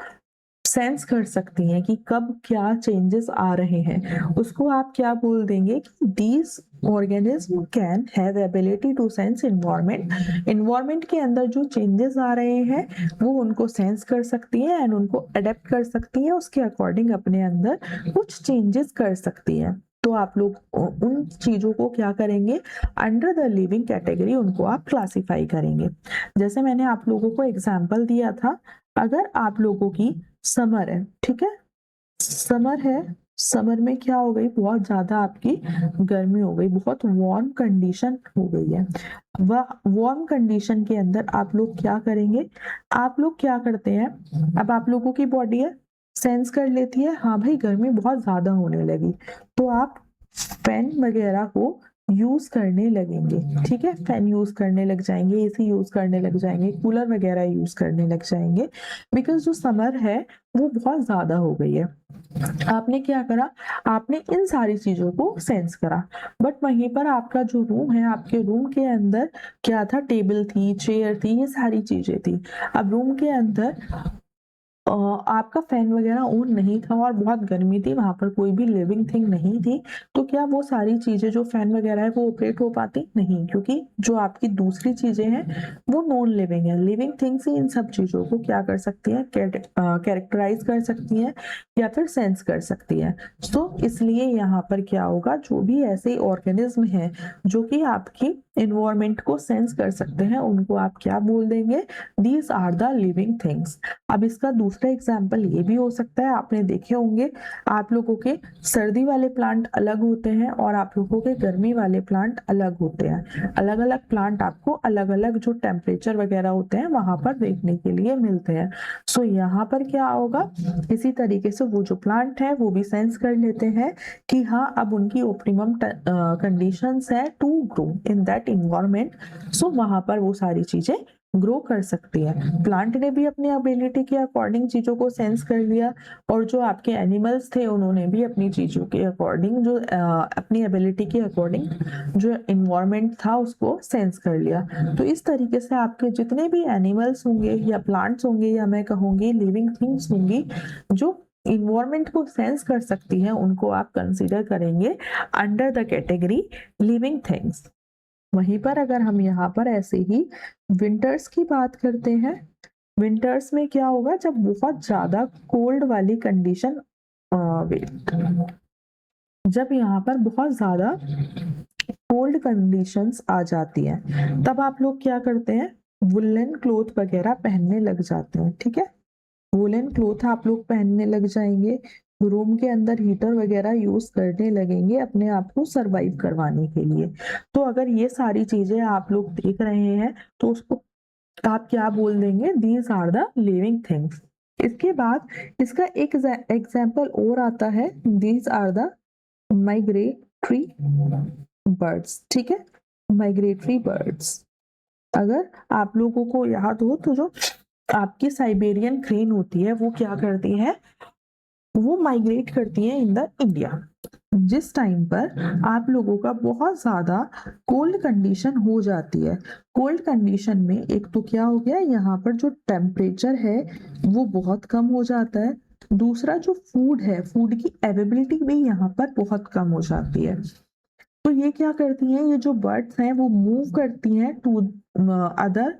सेंस कर सकती हैं कि कब क्या चेंजेस आ रहे हैं। उसको आप क्या बोल देंगे कि these organism can have ability to sense environment. Environment के अंदर जो चेंजेस आ रहे हैं वो उनको सेंस कर सकती हैं एंड उनको अडेप्ट कर सकती हैं, उसके अकॉर्डिंग अपने अंदर कुछ चेंजेस कर सकती हैं। तो आप लोग उन चीजों को क्या करेंगे, अंडर द लिविंग कैटेगरी उनको आप क्लासिफाई करेंगे। जैसे मैंने आप लोगों को एग्जाम्पल दिया था, अगर आप लोगों की समर है, ठीक है, समर है, समर में क्या हो गई, बहुत ज्यादा आपकी गर्मी हो गई, बहुत वार्म कंडीशन हो गई है। वह वार्म कंडीशन के अंदर आप लोग क्या करेंगे, आप लोग क्या करते हैं, अब आप लोगों की बॉडी है सेंस कर लेती है हाँ भाई गर्मी बहुत ज्यादा होने लगी, तो आप फैन वगैरह को यूज करने लगेंगे। ठीक है, फैन यूज करने लग जाएंगे, एसी यूज करने लग जाएंगे, कूलर वगैरह यूज करने लग जाएंगे, बिकॉज जो समर है वो बहुत ज्यादा हो गई है। आपने क्या करा, आपने इन सारी चीजों को सेंस करा, बट वहीं पर आपका जो रूम है, आपके रूम के अंदर क्या था, टेबल थी, चेयर थी, ये सारी चीजें थी। अब रूम के अंदर आपका फैन वगैरह ऑन नहीं था और बहुत गर्मी थी, वहां पर कोई भी लिविंग थिंग नहीं थी, तो क्या वो सारी चीजें जो फैन वगैरह है वो ऑपरेट हो पाती नहीं, क्योंकि जो आपकी दूसरी चीजें हैं वो नॉन लिविंग है। लिविंग थिंग्स ही इन सब चीजों को क्या कर सकती है, कैरेक्टराइज कर सकती है या फिर सेंस कर सकती है। तो इसलिए यहाँ पर क्या होगा, जो भी ऐसे ऑर्गेनिज्म है जो कि आपकी इन्वायरमेंट को सेंस कर सकते हैं, उनको आप क्या बोल देंगे, these are the living things. अब इसका दूसरा एग्जाम्पल ये भी हो सकता है, आपने देखे होंगे आप लोगों के सर्दी वाले प्लांट अलग होते हैं और आप लोगों के गर्मी वाले प्लांट अलग होते हैं। अलग अलग प्लांट आपको अलग अलग जो टेम्परेचर वगैरह होते हैं वहां पर देखने के लिए मिलते हैं। सो यहाँ पर क्या होगा, इसी तरीके से वो जो प्लांट है वो भी सेंस कर लेते हैं कि हाँ अब उनकी ऑप्टिमम कंडीशंस है to grow in that environment. So वहां पर वो सारी चीजें ग्रो कर सकती है। प्लांट ने भी अपनी एबिलिटी के अकॉर्डिंग चीजों को सेंस कर लिया, और जो आपके एनिमल्स थे उन्होंने भी अपनी चीजों के अकॉर्डिंग, जो अपनी एबिलिटी के अकॉर्डिंग जो इन्वायरमेंट था उसको सेंस कर लिया। तो इस तरीके से आपके जितने भी एनिमल्स होंगे या प्लांट्स होंगे या मैं कहूंगी लिविंग थिंग्स होंगी जो इन्वायरमेंट को सेंस कर सकती है, उनको आप कंसीडर करेंगे under the category living things. वहीं पर अगर हम यहाँ पर ऐसे ही विंटर्स की बात करते हैं, विंटर्स में क्या होगा, जब बहुत ज्यादा कोल्ड वाली कंडीशन, जब यहाँ पर बहुत ज्यादा कोल्ड कंडीशंस आ जाती हैं, तब आप लोग क्या करते हैं, वुलन क्लोथ वगैरह पहनने लग जाते हैं। ठीक है, वुलन क्लोथ आप लोग पहनने लग जाएंगे, रूम के अंदर हीटर वगैरह यूज करने लगेंगे अपने आप को सरवाइव करवाने के लिए। तो अगर ये सारी चीजें आप लोग देख रहे हैं तो उसको आप क्या बोल देंगे, these are the living things. इसके बाद इसका एक एग्जाम्पल और आता है, these are the migratory birds. ठीक है, माइग्रेटरी बर्ड्स। अगर आप लोगों को याद हो तो जो आपकी साइबेरियन क्रेन होती है वो क्या करती है, वो माइग्रेट करती है इन द इंडिया। जिस टाइम पर आप लोगों का बहुत ज्यादा कोल्ड कंडीशन हो जाती है, कोल्ड कंडीशन में एक तो क्या हो गया, यहाँ पर जो टेम्परेचर है वो बहुत कम हो जाता है, दूसरा जो फूड है, फूड की अवेलेबिलिटी भी यहाँ पर बहुत कम हो जाती है। तो ये क्या करती हैं, ये जो बर्ड्स हैं वो मूव करती हैं टू अदर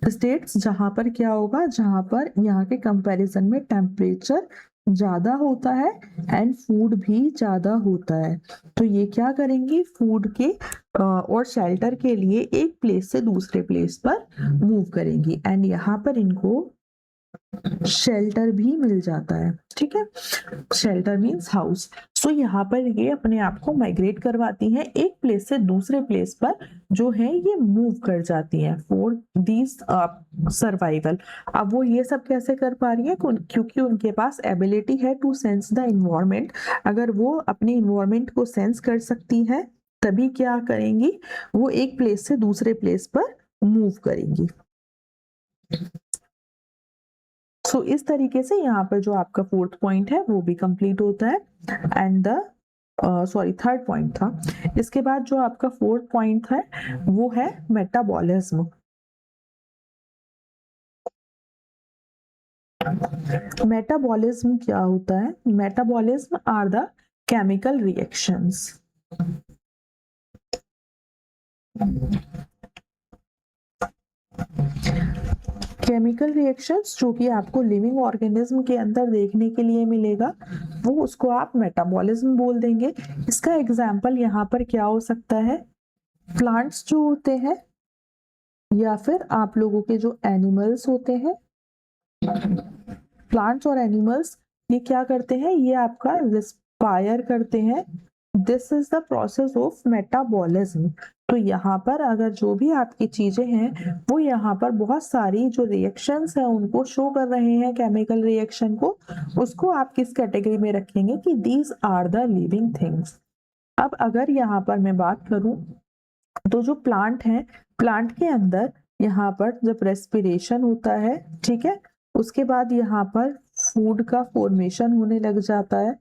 स्टेट्स, जहां पर क्या होगा, जहां पर यहाँ के कंपैरिजन में टेम्परेचर ज्यादा होता है एंड फूड भी ज्यादा होता है। तो ये क्या करेंगी, फूड के और शेल्टर के लिए एक प्लेस से दूसरे प्लेस पर मूव करेंगी एंड यहाँ पर इनको शेल्टर भी मिल जाता है। ठीक है, शेल्टर मीन्स हाउस। सो यहाँ पर ये अपने आप को माइग्रेट करवाती हैं, एक प्लेस से दूसरे प्लेस पर जो है ये मूव कर जाती हैं फॉर दीज सर्वाइवल। अब वो ये सब कैसे कर पा रही है, क्योंकि उनके पास एबिलिटी है टू सेंस द इन्वायरमेंट। अगर वो अपने इन्वायरमेंट को सेंस कर सकती है तभी क्या करेंगी, वो एक प्लेस से दूसरे प्लेस पर मूव करेंगी। सो इस तरीके से यहाँ पर जो आपका फोर्थ पॉइंट है वो भी कंप्लीट होता है and the sorry third point था। इसके बाद जो आपका फोर्थ पॉइंट है वो है मेटाबॉलिज्म। मेटाबॉलिज्म क्या होता है, metabolism are the chemical reactions. Chemical reactions जो कि आपको लिविंग ऑर्गेनिज्म के अंदर देखने के लिए मिलेगा, वो उसको आप मेटाबॉलिज्म बोल देंगे। इसका एग्जाम्पल यहाँ पर क्या हो सकता है, प्लांट्स जो होते हैं या फिर आप लोगों के जो एनिमल्स होते हैं, प्लांट्स और एनिमल्स ये क्या करते हैं, ये आपका रिस्पायर करते हैं। This is the process of metabolism. तो यहाँ पर अगर जो भी आपकी चीजें हैं वो यहाँ पर बहुत सारी जो रिएक्शंस है उनको शो कर रहे हैं, केमिकल रिएक्शन को, उसको आप किस कैटेगरी में रखेंगे कि these are the living things. अब अगर यहाँ पर मैं बात करूं तो जो प्लांट है, प्लांट के अंदर यहाँ पर जब रेस्पिरेशन होता है, ठीक है, उसके बाद यहाँ पर फूड का फॉर्मेशन होने लग जाता है।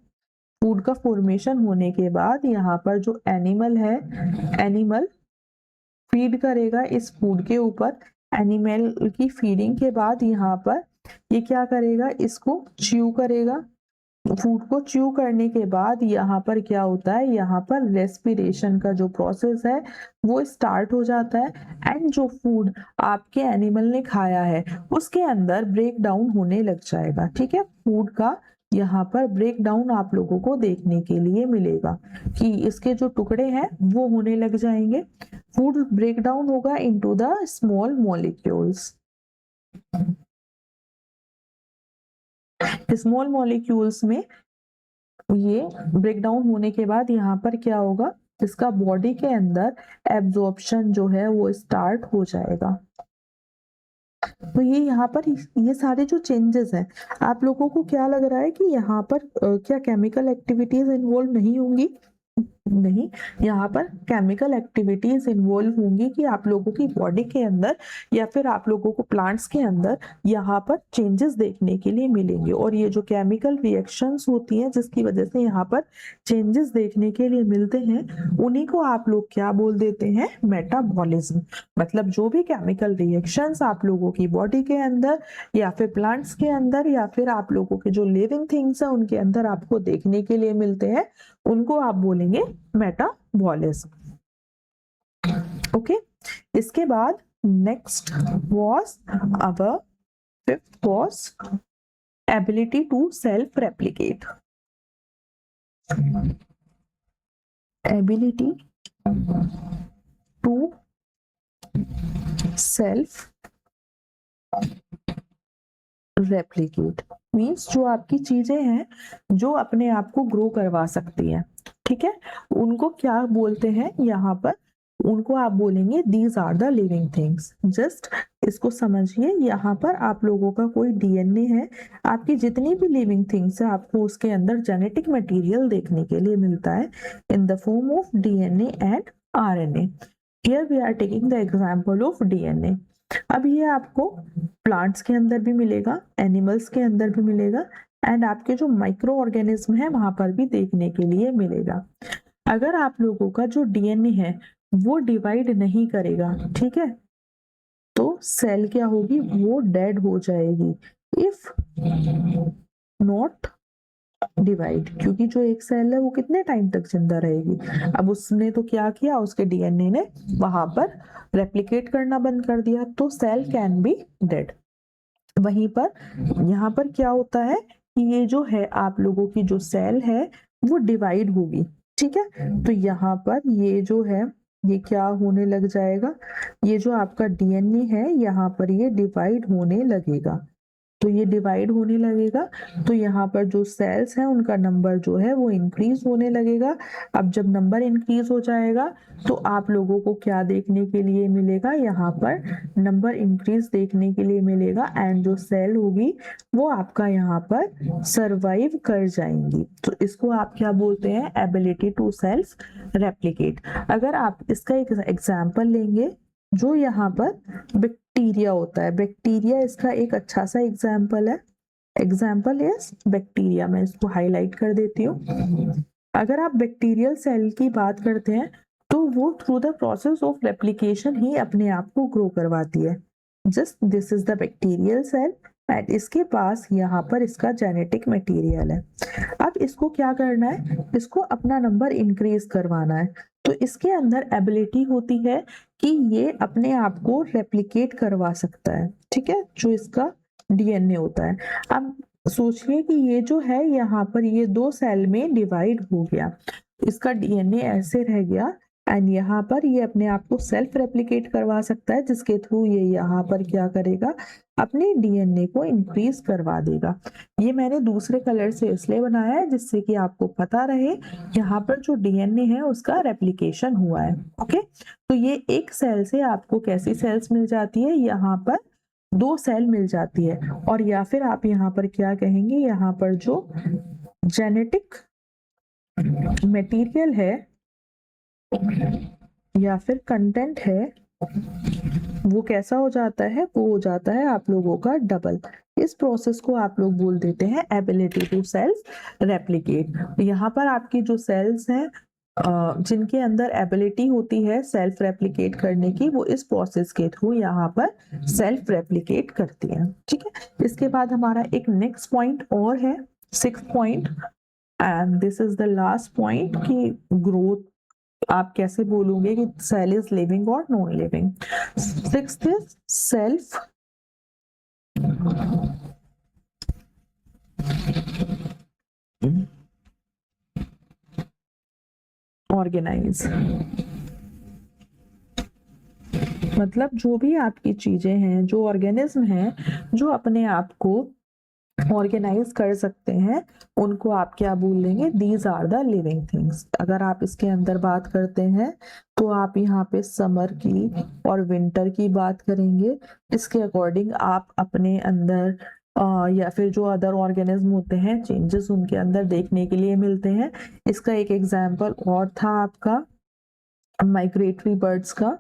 फूड का फॉर्मेशन होने के बाद यहाँ पर जो एनिमल है, एनिमल फीड करेगा इस फूड के ऊपर। एनिमल की फीडिंग के बाद यहाँ पर ये क्या करेगा, इसको च्यू करेगा। फूड को च्यू करने के बाद यहाँ पर क्या होता है, यहाँ पर रेस्पिरेशन का जो प्रोसेस है वो स्टार्ट हो जाता है एंड जो फूड आपके एनिमल ने खाया है उसके अंदर ब्रेक डाउन होने लग जाएगा। ठीक है, फूड का यहाँ पर ब्रेक डाउन आप लोगों को देखने के लिए मिलेगा कि इसके जो टुकड़े हैं वो होने लग जाएंगे। फूड ब्रेक डाउन होगा into the small molecules. Small molecules में ये ब्रेक डाउन होने के बाद यहाँ पर क्या होगा, इसका बॉडी के अंदर एब्जॉर्प्शन जो है वो स्टार्ट हो जाएगा। तो ये यहाँ पर ये सारे जो चेंजेस हैं, आप लोगों को क्या लग रहा है कि यहाँ पर क्या केमिकल एक्टिविटीज इन्वॉल्व नहीं होंगी? नहीं, यहाँ पर केमिकल एक्टिविटीज इन्वॉल्व होंगी कि आप लोगों की बॉडी के अंदर या फिर आप लोगों को प्लांट्स के अंदर यहाँ पर चेंजेस देखने के लिए मिलेंगे। और ये जो केमिकल रिएक्शंस होती हैं जिसकी वजह से यहाँ पर चेंजेस देखने के लिए मिलते हैं, उन्हीं को आप लोग क्या बोल देते हैं, मेटाबॉलिज्म। मतलब जो भी केमिकल रिएक्शंस आप लोगों की बॉडी के अंदर या फिर प्लांट्स के अंदर या फिर आप लोगों के जो लिविंग थिंग्स है उनके अंदर आपको देखने के लिए मिलते हैं, उनको आप बोलेंगे मेटाबॉलिज्म। ओके, इसके बाद next was our fifth was ability to self replicate. Ability to self replicate means जो आपकी चीजें हैं जो अपने आप को ग्रो करवा सकती हैं, ठीक है, उनको क्या बोलते हैं यहाँ पर, उनको आप बोलेंगे these are the living things. Just इसको समझिए, यहाँ पर आप लोगों का कोई डीएनए है, आपकी जितनी भी लिविंग थिंग्स है आपको उसके अंदर जेनेटिक मटेरियल देखने के लिए मिलता है in the form of DNA and RNA. Here we are taking the example of DNA. अब ये आपको प्लांट्स के अंदर भी मिलेगा, एनिमल्स के अंदर भी मिलेगा एंड आपके जो माइक्रो ऑर्गेनिज्म है वहां पर भी देखने के लिए मिलेगा। अगर आप लोगों का जो डीएनए है वो डिवाइड नहीं करेगा, ठीक है, तो सेल क्या होगी, वो डेड हो जाएगी इफ नॉट डिवाइड, क्योंकि जो एक सेल है वो कितने टाइम तक जिंदा रहेगी। अब उसने तो क्या किया, उसके डीएनए ने वहां पर रेप्लिकेट करना बंद कर दिया, तो सेल कैन बी डेड। वहीं पर यहाँ पर क्या होता है कि ये जो है आप लोगों की जो सेल है वो डिवाइड होगी, ठीक है, तो यहाँ पर ये जो है ये क्या होने लग जाएगा, ये जो आपका डीएनए है यहाँ पर ये डिवाइड होने लगेगा। तो ये डिवाइड होने लगेगा तो यहाँ पर जो सेल्स हैं उनका नंबर जो है वो इंक्रीज होने लगेगा। अब जब नंबर इंक्रीज हो जाएगा तो आप लोगों को क्या देखने के लिए मिलेगा, यहाँ पर नंबर इंक्रीज देखने के लिए मिलेगा एंड जो सेल होगी वो आपका यहाँ पर सरवाइव कर जाएंगी। तो इसको आप क्या बोलते हैं, एबिलिटी टू सेल्फ रेप्लिकेट। अगर आप इसका एक एग्जाम्पल लेंगे, जो यहाँ पर बैक्टीरिया होता है, बैक्टीरिया इसका एक अच्छा सा एग्जाम्पल है। एग्जाम्पल इज बैक्टीरिया, मैं इसको हाईलाइट कर देती हूँ। अगर आप बैक्टीरियल सेल की बात करते हैं तो वो through the process of replication ही अपने आप को ग्रो करवाती है। Just this is the bacterial cell and इसके पास यहाँ पर इसका जेनेटिक मटेरियल है। अब इसको क्या करना है, इसको अपना नंबर इंक्रीज करवाना है, तो इसके अंदर एबिलिटी होती है कि ये अपने आप को रेप्लिकेट करवा सकता है, ठीक है, जो इसका डीएनए होता है। अब सोचिए कि ये जो है यहाँ पर ये दो सेल में डिवाइड हो गया, इसका डीएनए ऐसे रह गया एंड यहाँ पर ये अपने आप को सेल्फ रेप्लिकेट करवा सकता है, जिसके थ्रू ये यहाँ पर क्या करेगा, अपने डीएनए को इंक्रीज करवा देगा। ये मैंने दूसरे कलर से इसलिए बनाया है जिससे कि आपको पता रहे यहाँ पर जो डीएनए है उसका रेप्लिकेशन हुआ है। ओके, तो ये एक सेल से आपको कैसी सेल्स मिल जाती है, यहाँ पर 2 सेल मिल जाती है, और या फिर आप यहाँ पर क्या कहेंगे, यहाँ पर जो जेनेटिक मटेरियल है या फिर कंटेंट है वो कैसा हो जाता है, वो हो जाता है आप लोगों का डबल। इस प्रोसेस को आप लोग बोल देते हैं एबिलिटी टू सेल्फ रेप्लिकेट। यहाँ पर आपकी जो सेल्स हैं जिनके अंदर एबिलिटी होती है सेल्फ रेप्लिकेट करने की, वो इस प्रोसेस के थ्रू यहाँ पर सेल्फ रेप्लिकेट करती है। ठीक है, इसके बाद हमारा एक नेक्स्ट पॉइंट और है, 6th point, and this is the last point कि ग्रोथ आप कैसे बोलोगे कि सेल इज लिविंग और non living. 6th is self organise, मतलब जो भी आपकी चीजें हैं, जो ऑर्गेनिज्म हैं जो अपने आप को ऑर्गेनाइज कर सकते हैं, उनको आप क्या बोल लेंगे, these are the living things. अगर आप इसके अंदर बात करते हैं तो आप यहाँ पे समर की और विंटर की बात करेंगे। इसके अकॉर्डिंग आप अपने अंदर या फिर जो अदर ऑर्गेनिज्म होते हैं चेंजेस उनके अंदर देखने के लिए मिलते हैं। इसका एक एग्जाम्पल और था आपका माइग्रेटरी बर्ड्स का।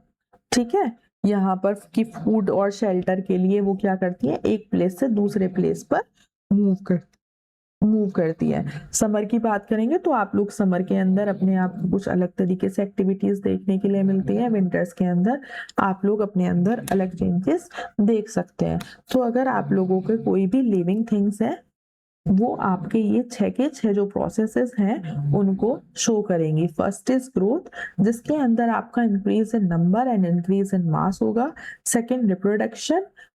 ठीक है, यहाँ पर कि फूड और शेल्टर के लिए वो क्या करती है, एक प्लेस से दूसरे प्लेस पर मूव करती है। समर की बात करेंगे तो आप लोग समर के अंदर अपने आप को कुछ अलग तरीके से एक्टिविटीज देखने के लिए मिलती है, विंटर्स के अंदर आप लोग अपने अंदर अलग चेंजेस देख सकते हैं। तो अगर आप लोगों के कोई भी लिविंग थिंग्स है वो आपके ये 6 के 6 जो प्रोसेसेस हैं उनको शो करेंगी। फर्स्ट इज ग्रोथ, जिसके अंदर आपका increase in number and increase in mass होगा। सेकंड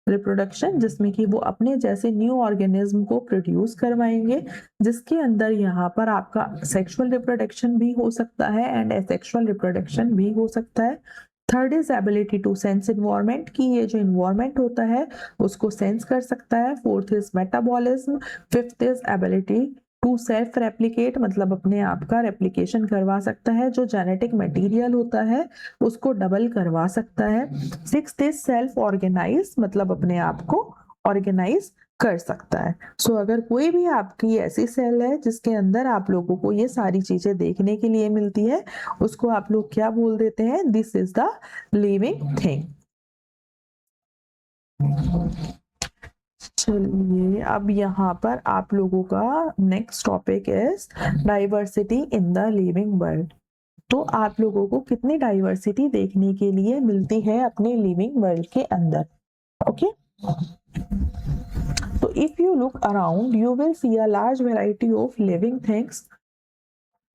रिप्रोडक्शन जिसमें कि वो अपने जैसे न्यू ऑर्गेनिज्म को प्रोड्यूस करवाएंगे, जिसके अंदर यहाँ पर आपका सेक्सुअल रिप्रोडक्शन भी हो सकता है एंड एसेक्सुअल रिप्रोडक्शन भी हो सकता है। Third is ability to sense environment, की ये जो इन्वायरमेंट होता है उसको सेंस कर सकता है। Fourth is metabolism. Fifth is ability to self replicate, मतलब अपने आप का रेप्लिकेशन करवा सकता है, जो जेनेटिक मटेरियल होता है उसको डबल करवा सकता है। सिक्स्थ इज सेल्फ ऑर्गेनाइज, मतलब अपने आप को ऑर्गेनाइज कर सकता है। सो अगर कोई भी आपकी ऐसी सेल है जिसके अंदर आप लोगों को ये सारी चीजें देखने के लिए मिलती है, उसको आप लोग क्या बोल देते हैं, this is the living thing. चलिए, अब यहाँ पर आप लोगों का next topic is diversity in the living world. तो आप लोगों को कितनी डाइवर्सिटी देखने के लिए मिलती है अपने लिविंग वर्ल्ड के अंदर। ओके, तो if you look around you will see a large variety of living things.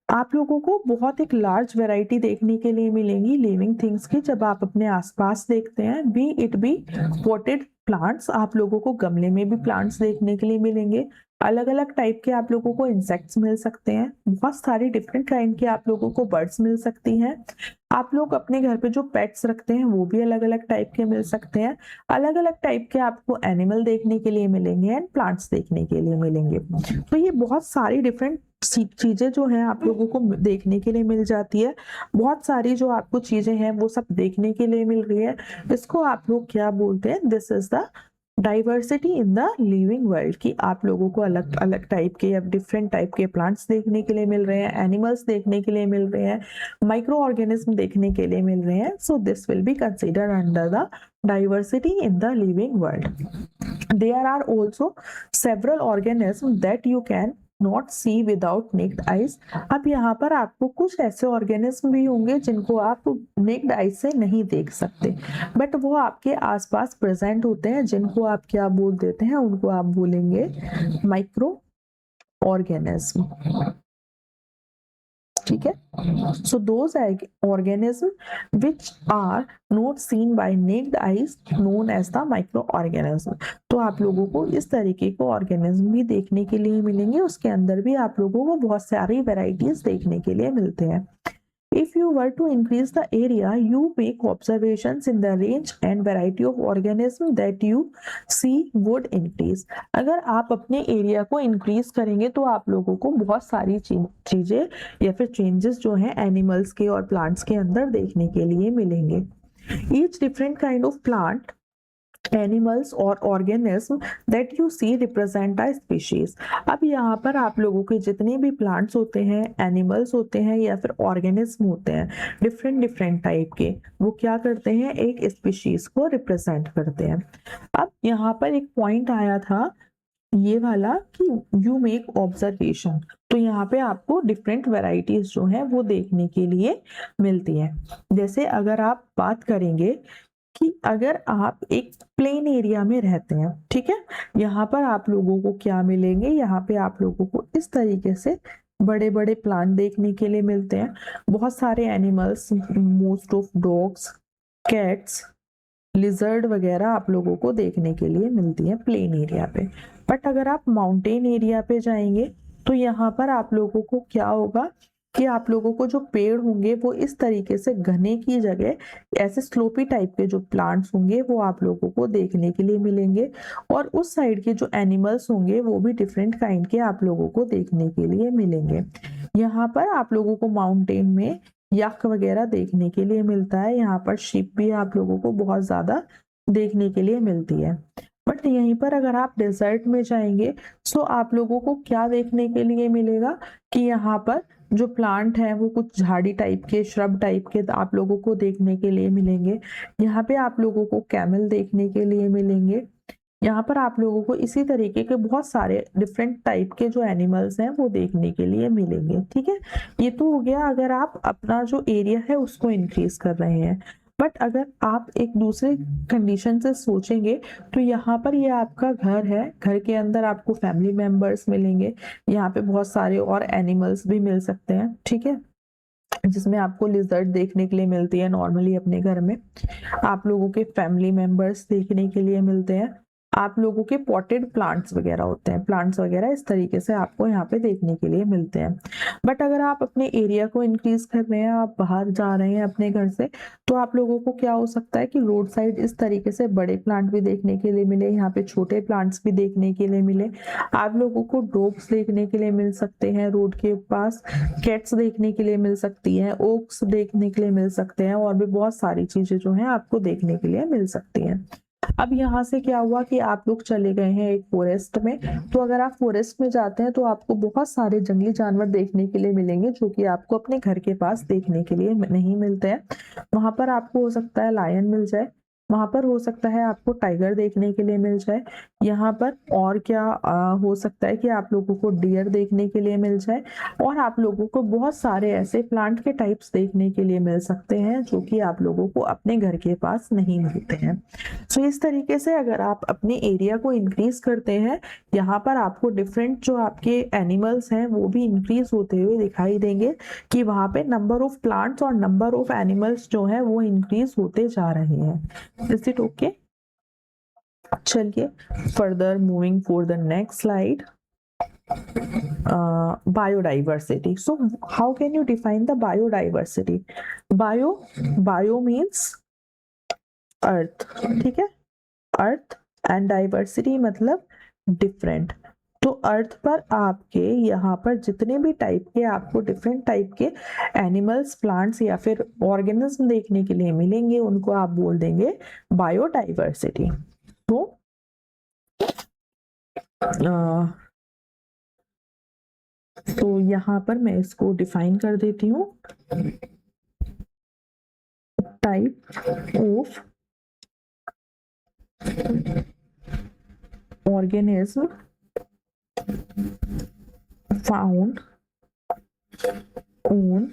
आप लोगों को बहुत एक लार्ज वैरायटी देखने के लिए मिलेंगी लिविंग थिंग्स की। जब आप अपने आसपास देखते हैं, B it be potted plants, आप लोगों को गमले में भी प्लांट्स देखने के लिए मिलेंगे। अलग अलग टाइप के आप लोगों को इंसेक्ट्स मिल सकते हैं, बहुत सारी डिफरेंट काइंड के आप लोगों को बर्ड्स मिल सकती हैं। आप लोग अपने घर पे जो पेट्स रखते हैं वो भी अलग अलग टाइप के मिल सकते हैं। अलग अलग टाइप के आपको एनिमल देखने के लिए मिलेंगे एंड प्लांट्स देखने के लिए मिलेंगे। तो ये बहुत सारी डिफरेंट चीजें जो हैं आप लोगों को देखने के लिए मिल जाती है। बहुत सारी जो आपको चीजें हैं वो सब देखने के लिए मिल रही है। इसको आप लोग क्या बोलते हैं, this is the diversity in the living world, की आप लोगों को अलग अलग टाइप के या डिफरेंट टाइप के प्लांट्स देखने के लिए मिल रहे हैं, एनिमल्स देखने के लिए मिल रहे हैं, माइक्रो ऑर्गेनिज्म देखने के लिए मिल रहे हैं। So this will be considered under the diversity in the living world. There are also several organisms that you can not see without naked eyes। अब यहाँ पर आपको कुछ ऐसे ऑर्गेनिज्म भी होंगे जिनको आप नेक्ड आई से नहीं देख सकते, बट वो आपके आसपास प्रेजेंट होते हैं, जिनको आप क्या बोल देते हैं, उनको आप बोलेंगे माइक्रो ऑर्गेनिज्म। ठीक है, so those organisms which are not seen by naked eyes known as the microorganism। तो आप लोगों को इस तरीके को ऑर्गेनिज्म भी देखने के लिए मिलेंगे, उसके अंदर भी आप लोगों को बहुत सारी वेराइटीज देखने के लिए मिलते हैं। If you were to increase the area, you make observations in the range and variety of organisms that you see would increase. अगर आप अपने एरिया को इंक्रीज करेंगे तो आप लोगों को बहुत सारी चीजें या फिर चेंजेस जो हैं एनिमल्स के और प्लांट्स के अंदर देखने के लिए मिलेंगे. Each different kind of plant, animals और organism that you see represent a species. अब यहाँ पर आप लोगों के जितने भी प्लांट्स होते हैं, एनिमल्स होते हैं या फिर ऑर्गेनिज्म होते हैं डिफरेंट डिफरेंट टाइप के, वो क्या करते हैं, एक स्पीशीज को रिप्रेजेंट करते हैं. अब यहाँ पर एक पॉइंट आया था ये वाला कि यू मेक ऑब्जर्वेशन, तो यहाँ पे आपको डिफरेंट वेराइटीज जो है वो देखने के लिए मिलती है. जैसे अगर आप बात करेंगे कि अगर आप एक प्लेन एरिया में रहते हैं, ठीक है, यहाँ पर आप लोगों को क्या मिलेंगे, यहाँ पे आप लोगों को इस तरीके से बड़े बड़े प्लांट देखने के लिए मिलते हैं. बहुत सारे animals, most of dogs, cats, lizard वगैरह आप लोगों को देखने के लिए मिलती है प्लेन एरिया पे. बट अगर आप माउंटेन एरिया पे जाएंगे तो यहाँ पर आप लोगों को क्या होगा कि आप लोगों को जो पेड़ होंगे वो इस तरीके से घने की जगह ऐसे स्लोपी टाइप के जो प्लांट्स होंगे वो आप लोगों को देखने के लिए मिलेंगे. और उस साइड के जो एनिमल्स होंगे वो भी डिफरेंट काइंड के आप लोगों को देखने के लिए मिलेंगे. यहाँ पर आप लोगों को माउंटेन में याक वगैरह देखने के लिए मिलता है. यहाँ पर शिप भी आप लोगों को बहुत ज्यादा देखने के लिए मिलती है. बट यहीं पर अगर आप डेजर्ट में जाएंगे तो आप लोगों को क्या देखने के लिए मिलेगा कि यहाँ पर जो प्लांट है वो कुछ झाड़ी टाइप के, श्रब टाइप के आप लोगों को देखने के लिए मिलेंगे. यहाँ पे आप लोगों को कैमल देखने के लिए मिलेंगे. यहाँ पर आप लोगों को इसी तरीके के बहुत सारे डिफरेंट टाइप के जो एनिमल्स हैं वो देखने के लिए मिलेंगे. ठीक है, ये तो हो गया अगर आप अपना जो एरिया है उसको इंक्रीज कर रहे हैं. बट अगर आप एक दूसरे कंडीशन से सोचेंगे तो यहाँ पर ये आपका घर है, घर के अंदर आपको फैमिली मेंबर्स मिलेंगे, यहाँ पे बहुत सारे और एनिमल्स भी मिल सकते हैं. ठीक है, जिसमें आपको लिजर्ड देखने के लिए मिलती है नॉर्मली अपने घर में, आप लोगों के फैमिली मेंबर्स देखने के लिए मिलते हैं, आप लोगों के पॉटेड प्लांट्स वगैरह होते हैं, प्लांट्स वगैरह इस तरीके से आपको यहाँ पे देखने के लिए मिलते हैं. बट अगर आप अपने एरिया को इंक्रीज कर रहे हैं, आप बाहर जा रहे हैं अपने घर से, तो आप लोगों को क्या हो सकता है कि रोड साइड इस तरीके से बड़े प्लांट भी देखने के लिए मिले, यहाँ पे छोटे प्लांट्स भी देखने के लिए मिले. आप लोगों को डॉग्स देखने के लिए मिल सकते हैं रोड के पास, कैट्स देखने के लिए मिल सकती है, ओक्स देखने के लिए मिल सकते हैं, और भी बहुत सारी चीजें जो है आपको देखने के लिए मिल सकती हैं. अब यहाँ से क्या हुआ कि आप लोग चले गए हैं एक फॉरेस्ट में, तो अगर आप फॉरेस्ट में जाते हैं तो आपको बहुत सारे जंगली जानवर देखने के लिए मिलेंगे जो कि आपको अपने घर के पास देखने के लिए नहीं मिलते हैं. वहां पर आपको हो सकता है लायन मिल जाए, वहां पर हो सकता है आपको टाइगर देखने के लिए मिल जाए, यहाँ पर और क्या हो सकता है कि आप लोगों को डियर देखने के लिए मिल जाए, और आप लोगों को बहुत सारे ऐसे प्लांट के टाइप्स देखने के लिए मिल सकते हैं जो कि आप लोगों को अपने घर के पास नहीं मिलते हैं. सो इस तरीके से अगर आप अपने एरिया को इंक्रीज करते हैं, यहाँ पर आपको डिफरेंट जो आपके एनिमल्स हैं वो भी इंक्रीज होते हुए दिखाई देंगे कि वहां पे नंबर ऑफ प्लांट्स और नंबर ऑफ एनिमल्स जो है वो इंक्रीज होते जा रहे हैं. Is it okay? चलिए further moving for the next slide. Biodiversity. So how can you define the biodiversity? Bio means अर्थ, ठीक है, अर्थ, एंड डाइवर्सिटी मतलब डिफरेंट. तो अर्थ पर आपके यहाँ पर जितने भी टाइप के आपको डिफरेंट टाइप के एनिमल्स, प्लांट्स या फिर ऑर्गेनिज्म देखने के लिए मिलेंगे उनको आप बोल देंगे बायोडाइवर्सिटी. तो यहाँ पर मैं इसको डिफाइन कर देती हूँ. Type of organism found on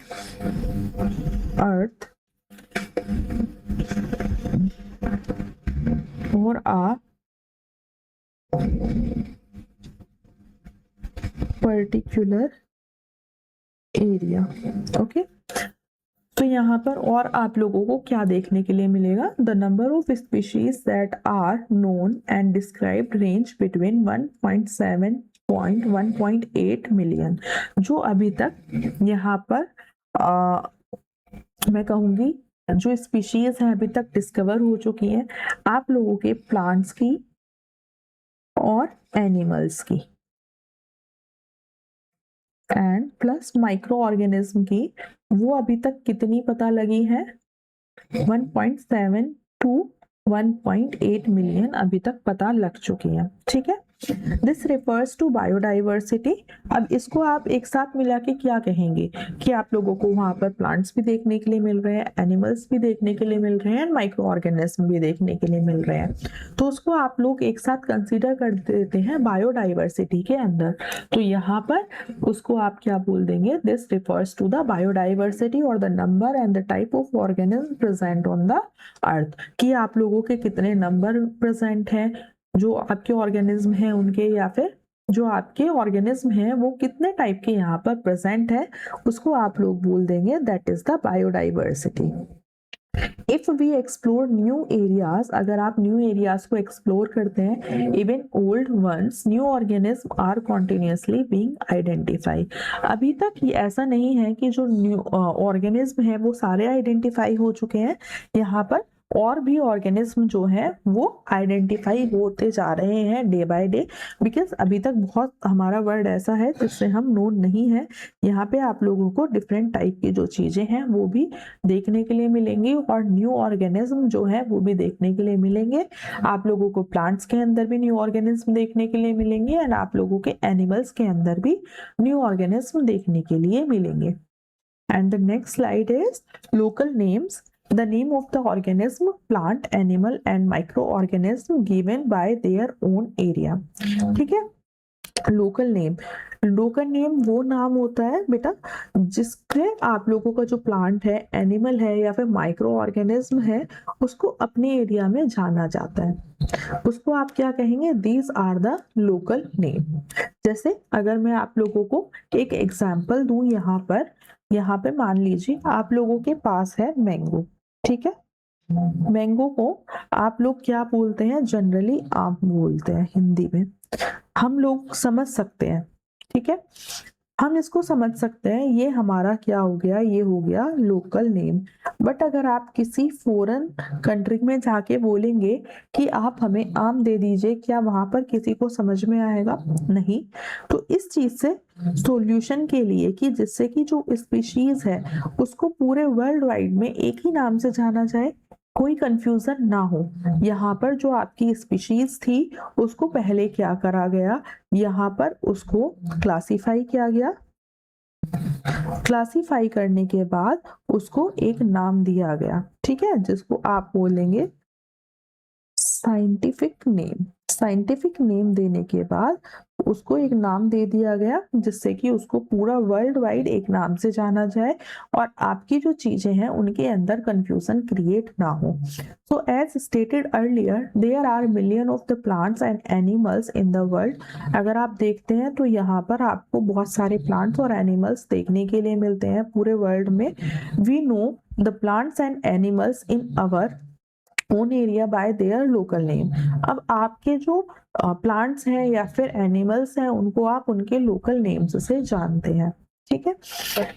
earth or a particular area. Okay, तो यहाँ पर और आप लोगों को क्या देखने के लिए मिलेगा? The number of species that are known and described range between 1.7 1.8 million. जो अभी तक यहाँ पर मैं कहूंगी जो स्पीशीज हैं अभी तक डिस्कवर हो चुकी हैं आप लोगों के प्लांट्स की और एनिमल्स की एंड प्लस माइक्रो ऑर्गेनिज्म की, वो अभी तक कितनी पता लगी है 1.7 टू 1.8 मिलियन अभी तक पता लग चुकी है। ठीक है, दिस रिफर्स टू बायोडाइवर्सिटी। अब इसको आप एक साथ मिला के क्या कहेंगे कि आप लोगों को वहां पर प्लांट्स भी देखने के लिए मिल रहे हैं, एनिमल्स भी देखने के लिए मिल रहे हैं, माइक्रो ऑर्गेनिज्म भी देखने के लिए मिल रहे हैं, तो उसको आप लोग एक साथ कंसीडर कर देते हैं बायोडाइवर्सिटी के अंदर। तो यहाँ पर उसको आप क्या बोल देंगे, this refers to the biodiversity और the number and the type of organism present on the earth, कि आप लोगों के कितने नंबर प्रेजेंट हैं जो आपके ऑर्गेनिज्म हैं उनके, या फिर जो आपके ऑर्गेनिज्म हैं वो कितने टाइप के यहाँ पर प्रेजेंट है, उसको आप लोग बोल देंगे that is the biodiversity. If we explore new areas, अगर आप न्यू एरियाज को एक्सप्लोर करते हैं, even old ones, new organism are continuously being identify. अभी तक ये ऐसा नहीं है कि जो न्यू ऑर्गेनिज्म है वो सारे आइडेंटिफाई हो चुके हैं, यहाँ पर और भी ऑर्गेनिज्म जो है वो आइडेंटिफाई होते जा रहे हैं डे बाय डे, बिकॉज अभी तक बहुत हमारा वर्ल्ड ऐसा है जिससे हम नोन नहीं है। यहाँ पे आप लोगों को डिफरेंट टाइप की जो चीजें हैं वो भी देखने के लिए मिलेंगी और न्यू ऑर्गेनिज्म जो है वो भी देखने के लिए मिलेंगे। आप लोगों को प्लांट्स के अंदर भी न्यू ऑर्गेनिज्म देखने के लिए मिलेंगे एंड आप लोगों के एनिमल्स के अंदर भी न्यू ऑर्गेनिज्म देखने के लिए मिलेंगे। And the next slide is local names, the name of the organism, plant, animal and microorganism given by their own area। ठीक है, लोकल नेम, लोकल नेम वो नाम होता है बेटा जिसके आप लोगों का जो प्लांट है, एनिमल है या फिर माइक्रो ऑर्गेनिज्म है उसको अपने एरिया में जाना जाता है, उसको आप क्या कहेंगे, these are the local name. जैसे अगर मैं आप लोगों को एक एग्जांपल दूं, यहाँ पे मान लीजिए आप लोगों के पास है मैंगो। ठीक है, मैंगो को आप लोग क्या बोलते हैं, जनरली आम बोलते हैं हिंदी में, हम लोग समझ सकते हैं। ठीक है, हम इसको समझ सकते हैं, ये हमारा क्या हो गया, ये हो गया लोकल नेम। बट अगर आप किसी फॉरेन कंट्री में जाके बोलेंगे कि आप हमें आम दे दीजिए, क्या वहां पर किसी को समझ में आएगा? नहीं। तो इस चीज से सॉल्यूशन के लिए कि जिससे कि जो स्पीशीज है उसको पूरे वर्ल्ड वाइड में एक ही नाम से जाना जाए, कोई कंफ्यूजन ना हो, यहाँ पर जो आपकी स्पीशीज थी उसको पहले क्या करा गया, यहाँ पर उसको क्लासिफाई किया गया, क्लासिफाई करने के बाद उसको एक नाम दिया गया। ठीक है, जिसको आप बोलेंगे साइंटिफिक नेम। साइंटिफिक नेम देने के बाद उसको एक नाम दे दिया गया जिससे कि उसको पूरा वर्ल्ड वाइड एक नाम से जाना जाए और आपकी जो चीजें हैं उनके अंदर कंफ्यूजन क्रिएट ना हो। So as stated earlier there are million of the plants and animals in the world. अगर आप देखते हैं तो यहाँ पर आपको बहुत सारे प्लांट्स और एनिमल्स देखने के लिए मिलते हैं पूरे वर्ल्ड में। We know the plants and animals in our own area by their local name. अब आपके जो प्लांट्स हैं या फिर एनिमल्स हैं उनको आप उनके लोकल नेम्स से जानते हैं। ठीक है,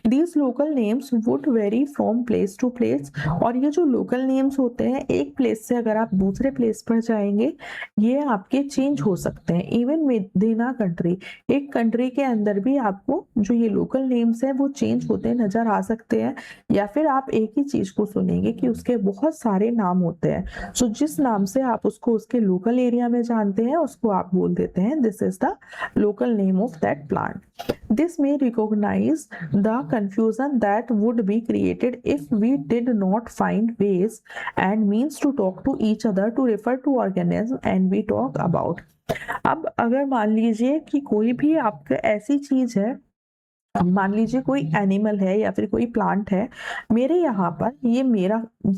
these local names would vary from place to place. और ये जो लोकल नेम्स होते हैं एक प्लेस से अगर आप दूसरे प्लेस पर जाएंगे ये आपके चेंज हो सकते हैं, even with in a country. एक कंट्री के अंदर भी आपको जो ये लोकल नेम्स हैं वो चेंज होते नजर आ सकते हैं, या फिर आप एक ही चीज को सुनेंगे कि उसके बहुत सारे नाम होते हैं। सो जिस नाम से आप उसको उसके लोकल एरिया में जानते हैं उसको आप बोल देते हैं this is the local name of that plant. This may recognize the confusion that would be created if we did not find ways and means to talk to each other to refer to organism and we talk about। अब अगर मान लीजिए कि कोई भी आपका ऐसी चीज है, मान लीजिए कोई एनिमल है या फिर कोई प्लांट है, मेरे यहाँ पर ये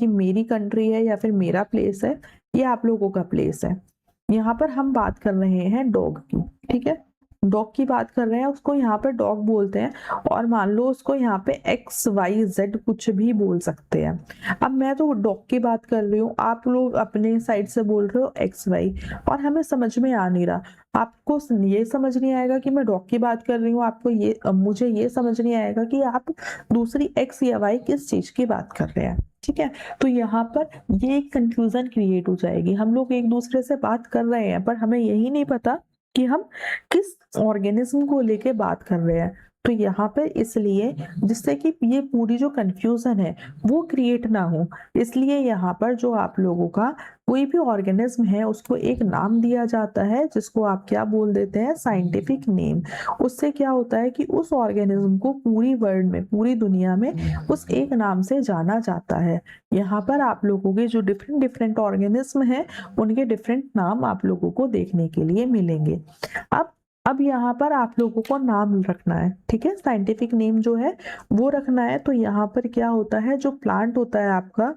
मेरी कंट्री है या फिर मेरा प्लेस है, ये आप लोगों का प्लेस है। यहाँ पर हम बात कर रहे हैं डॉग की। ठीक है, डॉग की बात कर रहे हैं, उसको यहाँ पे डॉग बोलते हैं, और मान लो उसको यहाँ पे XYZ कुछ भी बोल सकते हैं। अब मैं तो डॉग की बात कर रही हूँ, आप लोग अपने साइड से बोल रहे हो XY, और हमें समझ में आ नहीं रहा। आपको ये समझ नहीं आएगा कि मैं डॉग की बात कर रही हूँ, आपको ये मुझे ये समझ नहीं आएगा कि आप दूसरी X या Y किस चीज की बात कर रहे हैं। ठीक है, तो यहाँ पर ये एक कंफ्यूजन क्रिएट हो जाएगी। हम लोग एक दूसरे से बात कर रहे हैं, पर हमें यही नहीं पता कि हम किस ऑर्गेनिज्म को लेके बात कर रहे हैं। तो यहाँ पे इसलिए, जिससे कि ये पूरी जो कंफ्यूजन है वो क्रिएट ना हो, इसलिए यहाँ पर जो आप लोगों का कोई भी ऑर्गेनिज्म है उसको एक नाम दिया जाता है, जिसको आप क्या बोल देते हैं, साइंटिफिक नेम। उससे क्या होता है कि उस ऑर्गेनिज्म को पूरी वर्ल्ड में, पूरी दुनिया में उस एक नाम से जाना जाता है। यहाँ पर आप लोगों के जो डिफरेंट डिफरेंट ऑर्गेनिज्म है, उनके डिफरेंट नाम आप लोगों को देखने के लिए मिलेंगे। अब यहाँ पर आप लोगों को नाम रखना है, ठीक है, साइंटिफिक नेम जो है वो रखना है। तो यहाँ पर क्या होता है, जो प्लांट होता है आपका,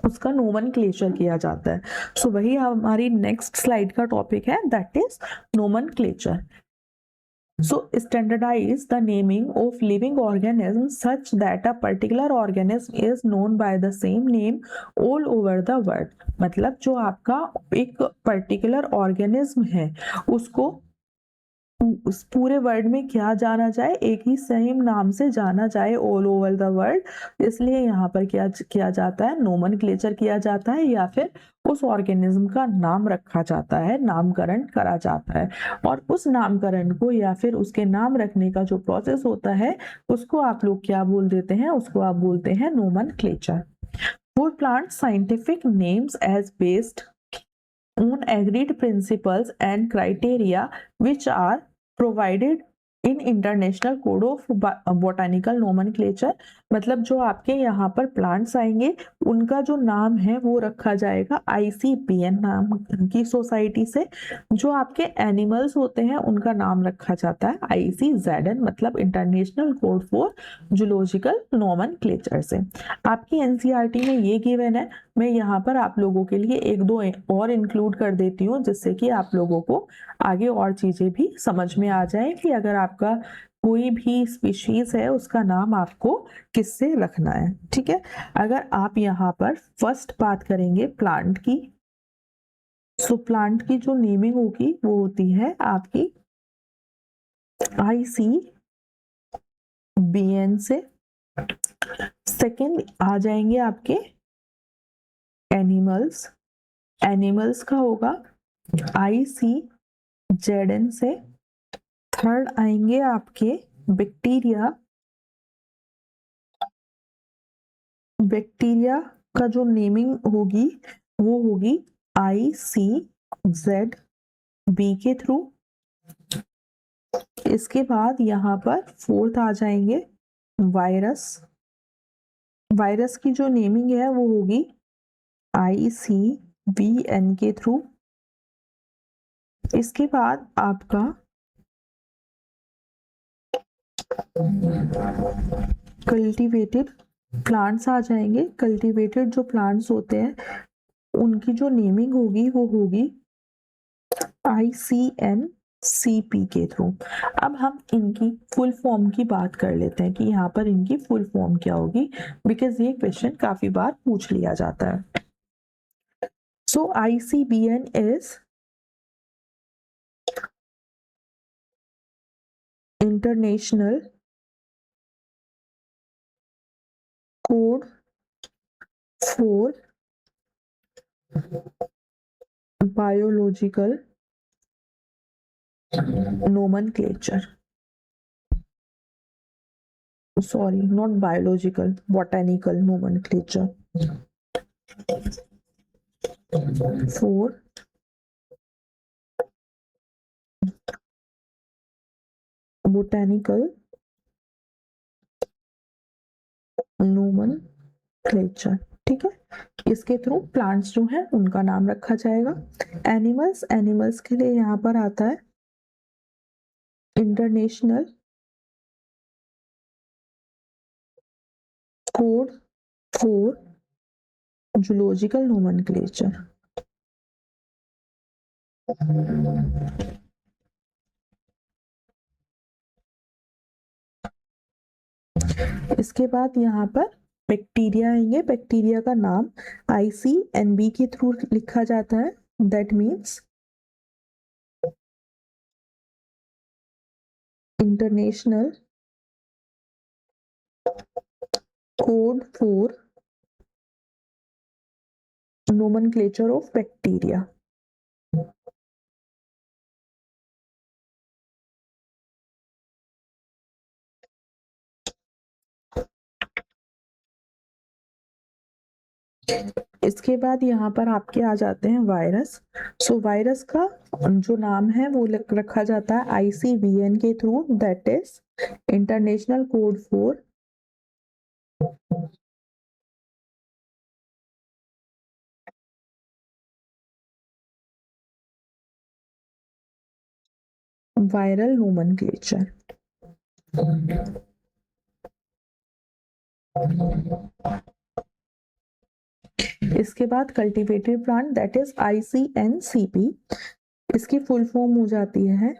उसका नोमेनक्लेचर किया जाता है। सो वही हमारी नेक्स्ट स्लाइड का टॉपिक है, that is nomenclature. So standardize the naming of living organisms such that a particular organism is known by the same name all over the world। मतलब जो आपका एक पर्टिकुलर ऑर्गेनिज्म है उसको उस पूरे वर्ल्ड में क्या जाना जाए, एक ही सेम नाम से जाना जाए ऑल ओवर द वर्ल्ड। इसलिए यहाँ पर क्या किया जाता है, नोमेनक्लेचर किया जाता है, या फिर उस ऑर्गेनिज्म का नाम रखा जाता है, नामकरण करा जाता है। और उस नामकरण को या फिर उसके नाम रखने का जो प्रोसेस होता है उसको आप लोग क्या बोल देते हैं, उसको आप बोलते हैं nomenclature. For plant scientific names as based on agreed principles and criteria which are provided in international code of botanical nomenclature। मतलब जो आपके यहाँ पर प्लांट्स आएंगे उनका जो नाम है वो रखा जाएगा ICPN नाम की सोसाइटी से। जो आपके एनिमल्स होते हैं उनका नाम रखा जाता है ICZN, मतलब international code for zoological nomenclature से। आपकी NCERT में ये गिवन है, मैं यहाँ पर आप लोगों के लिए एक दो और इंक्लूड कर देती हूँ, जिससे कि आप लोगों को आगे और चीजें भी समझ में आ जाए कि अगर आपका कोई भी स्पीशीज है उसका नाम आपको किससे रखना है। ठीक है, अगर आप यहाँ पर फर्स्ट बात करेंगे प्लांट की, सो प्लांट की जो नेमिंग होगी वो होती है आपकी ICBN से। सेकेंड आ जाएंगे आपके एनिमल्स, एनिमल्स का होगा ICZN से। थर्ड आएंगे आपके बैक्टीरिया, बैक्टीरिया का जो नेमिंग होगी वो होगी ICZB के थ्रू। इसके बाद यहाँ पर फोर्थ आ जाएंगे वायरस, वायरस की जो नेमिंग है वो होगी ICVN के थ्रू। इसके बाद आपका कल्टीवेटेड प्लांट्स आ जाएंगे। कल्टीवेटेड जो प्लांट्स होते हैं उनकी जो नेमिंग होगी वो होगी ICNCP के थ्रू। अब हम इनकी फुल फॉर्म की बात कर लेते हैं कि यहाँ पर इनकी फुल फॉर्म क्या होगी, बिकॉज ये क्वेश्चन काफी बार पूछ लिया जाता है। सो ICBN is international code for biological nomenclature, sorry, not biological, botanical nomenclature for botanical nomenclature। ठीक है, इसके थ्रू प्लांट्स जो है उनका नाम रखा जाएगा। एनिमल्स, एनिमल्स के लिए यहाँ पर आता है international code for zoological nomenclature. इसके बाद यहाँ पर बैक्टीरिया आएंगे। बैक्टीरिया का नाम ICNB के थ्रू लिखा जाता है, that means international code for nomenclature of bacteria. इसके बाद यहाँ पर आपके आ जाते हैं वायरस। सो वायरस का जो नाम है वो रखा जाता है ICVN के through, that is international code for viral nomenclature. इसके बाद cultivated plant, that is ICNCP। इसकी फुल फॉर्म हो जाती है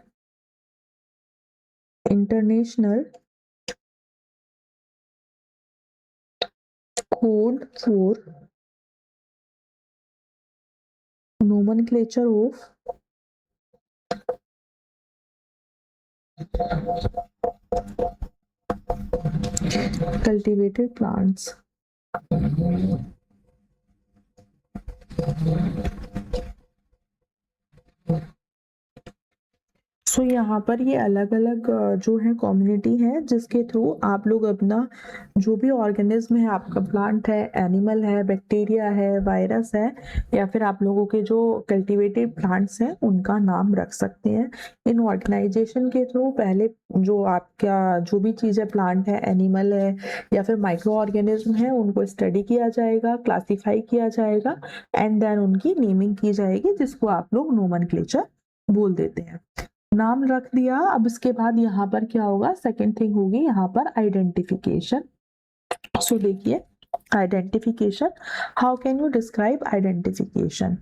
international code for nomenclature of cultivated plants। सो यहाँ पर ये अलग अलग जो है कम्युनिटी है जिसके थ्रू आप लोग अपना जो भी ऑर्गेनिज्म है, आपका प्लांट है, एनिमल है, बैक्टीरिया है, वायरस है, या फिर आप लोगों के जो कल्टीवेटेड प्लांट्स हैं उनका नाम रख सकते हैं। इन ऑर्गेनाइजेशन के थ्रू पहले जो आपका जो भी चीज़ है, प्लांट है, एनिमल है या फिर माइक्रो ऑर्गेनिज्म है, उनको स्टडी किया जाएगा, क्लासीफाई किया जाएगा एंड देन उनकी नेमिंग की जाएगी, जिसको आप लोग नोमेनक्लेचर बोल देते हैं। नाम रख दिया। अब इसके बाद यहाँ पर क्या होगा, सेकेंड थिंग होगी यहाँ पर आइडेंटिफिकेशन। सो देखिए identification, how can you describe identification?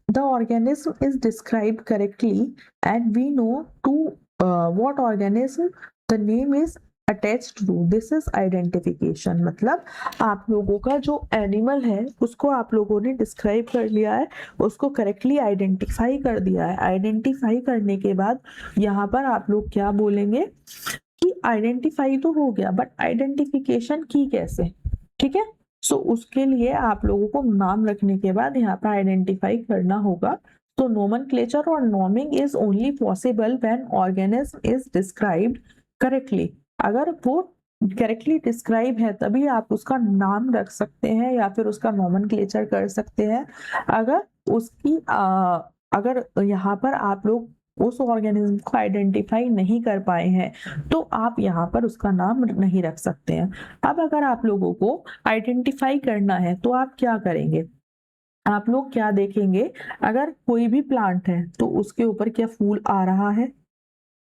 The organism is described correctly and we know to what organism the name is attached to, this is identification. मतलब आप लोगों का जो एनिमल है उसको आप लोगों ने डिस्क्राइब कर लिया है, उसको करेक्टली आइडेंटिफाई कर दिया है। आइडेंटिफाई करने के बाद यहाँ पर आप लोग क्या बोलेंगे कि आइडेंटिफाई तो हो गया बट आइडेंटिफिकेशन की कैसे, ठीक है। सो उसके लिए आप लोगों को नाम रखने के बाद यहाँ पर आइडेंटिफाई करना होगा। तो नोमेनक्लेचर और norming is only possible when organism is described correctly. अगर वो करेक्टली डिस्क्राइब है तभी आप उसका नाम रख सकते हैं या फिर उसका नोमेनक्लेचर कर सकते हैं। अगर उसकी अगर यहाँ पर आप लोग उस ऑर्गेनिज्म को आइडेंटिफाई नहीं कर पाए हैं तो आप यहाँ पर उसका नाम नहीं रख सकते हैं। अब अगर आप लोगों को आइडेंटिफाई करना है तो आप क्या करेंगे, आप लोग क्या देखेंगे, अगर कोई भी प्लांट है तो उसके ऊपर क्या फूल आ रहा है,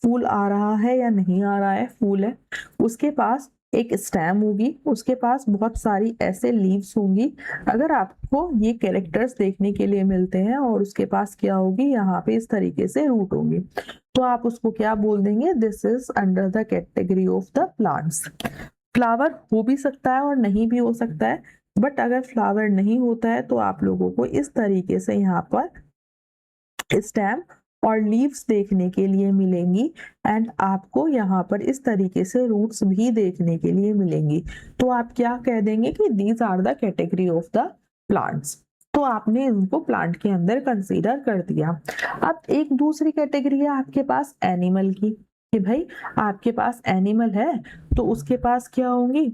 फूल आ रहा है या नहीं आ रहा है, फूल है, उसके पास एक स्टेम होगी, उसके पास बहुत सारी ऐसे लीव्स होंगी। अगर आपको ये कैरेक्टर्स देखने के लिए मिलते हैं और उसके पास क्या होगी, यहाँ पे इस तरीके से रूट होगी, तो आप उसको क्या बोल देंगे, this is under the category of the plants. Flower हो भी सकता है और नहीं भी हो सकता है, बट अगर फ्लावर नहीं होता है तो आप लोगों को इस तरीके से यहाँ पर स्टेम और लीव्स देखने के लिए मिलेंगी एंड आपको यहाँ पर इस तरीके से रूट्स भी देखने के लिए मिलेंगी। तो आप क्या कह देंगे कि these are the category of the plants. तो आपने इनको प्लांट के अंदर कंसीडर कर दिया। अब एक दूसरी कैटेगरी है आपके पास एनिमल की, कि भाई आपके पास एनिमल है तो उसके पास क्या होंगी,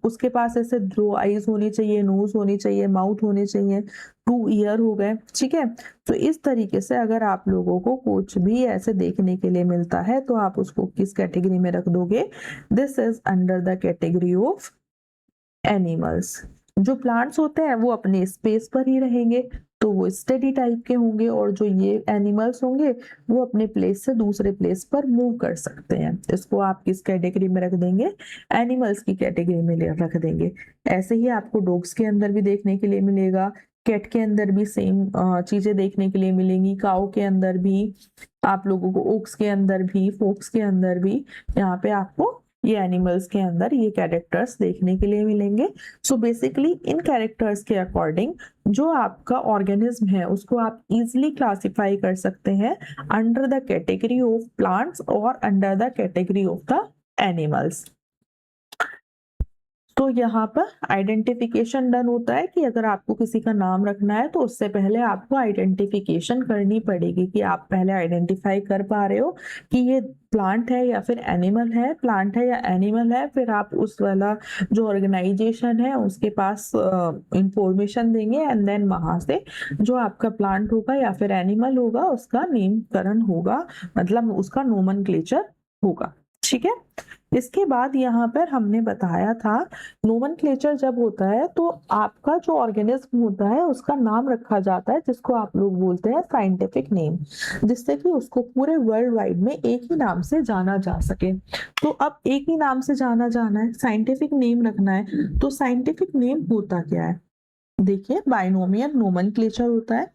उसके पास ऐसे 2 आईज होनी चाहिए, नोज होनी चाहिए, माउथ होने चाहिए, 2 ईयर हो गए, ठीक है। तो इस तरीके से अगर आप लोगों को कुछ भी ऐसे देखने के लिए मिलता है तो आप उसको किस कैटेगरी में रख दोगे, this is under the category of animals. जो प्लांट्स होते हैं वो अपने स्पेस पर ही रहेंगे तो वो स्टेडी टाइप के होंगे, और जो ये एनिमल्स होंगे वो अपने प्लेस से दूसरे प्लेस पर मूव कर सकते हैं। इसको आप किस कैटेगरी में रख देंगे, एनिमल्स की कैटेगरी में रख देंगे। ऐसे ही आपको डॉग्स के अंदर भी देखने के लिए मिलेगा, कैट के अंदर भी सेम चीजें देखने के लिए मिलेंगी, काऊ के अंदर भी आप लोगों को, ओक्स के अंदर भी, फोक्स के अंदर भी यहाँ पे आपको ये एनिमल्स के अंदर ये कैरेक्टर्स देखने के लिए मिलेंगे। सो बेसिकली इन कैरेक्टर्स के अकॉर्डिंग जो आपका ऑर्गेनिज्म है उसको आप इजिली क्लासिफाई कर सकते हैं under the category of plants और under the category of the animals. तो यहाँ पर आइडेंटिफिकेशन डन होता है कि अगर आपको किसी का नाम रखना है तो उससे पहले आपको आइडेंटिफिकेशन करनी पड़ेगी कि आप पहले आइडेंटिफाई कर पा रहे हो कि ये प्लांट है या फिर एनिमल है, प्लांट है या एनिमल है, फिर आप उस वाला जो ऑर्गेनाइजेशन है उसके पास इंफॉर्मेशन देंगे एंड देन वहां से जो आपका प्लांट होगा या फिर एनिमल होगा उसका नामकरण होगा, मतलब उसका नोमेनक्लेचर होगा। ठीक है, इसके बाद यहाँ पर हमने बताया था नोमेनक्लेचर जब होता है तो आपका जो ऑर्गेनिज्म होता है उसका नाम रखा जाता है जिसको आप लोग बोलते हैं साइंटिफिक नेम, जिससे कि उसको पूरे वर्ल्ड वाइड में एक ही नाम से जाना जा सके। तो अब एक ही नाम से जाना है, साइंटिफिक नेम रखना है, तो साइंटिफिक नेम होता क्या है? देखिए, बाइनोमियल नोमेनक्लेचर होता है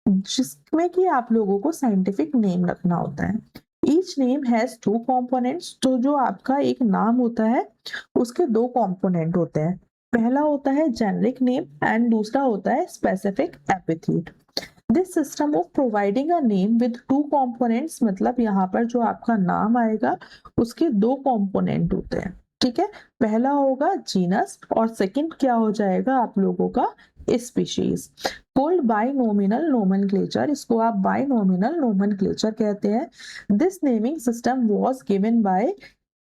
जिसमें कि आप लोगों को साइंटिफिक नेम रखना होता है। Each name has two components, तो जो आपका एक नाम होता है उसके दो कॉम्पोनेंट होते हैं। पहला होता है जेनरिक नेम एंड दूसरा होता है specific epithet. This system of providing a name with two components, मतलब यहाँ पर जो आपका नाम आएगा उसके दो कॉम्पोनेंट होते हैं। ठीक है, पहला होगा जीनस और सेकंड क्या हो जाएगा आप लोगों का स्पीशीज। कोल्ड बाइनोमिनल नोमेनक्लेचर, इसको आप बाइनोमिनल नोमेनक्लेचर कहते हैं। This naming system was given by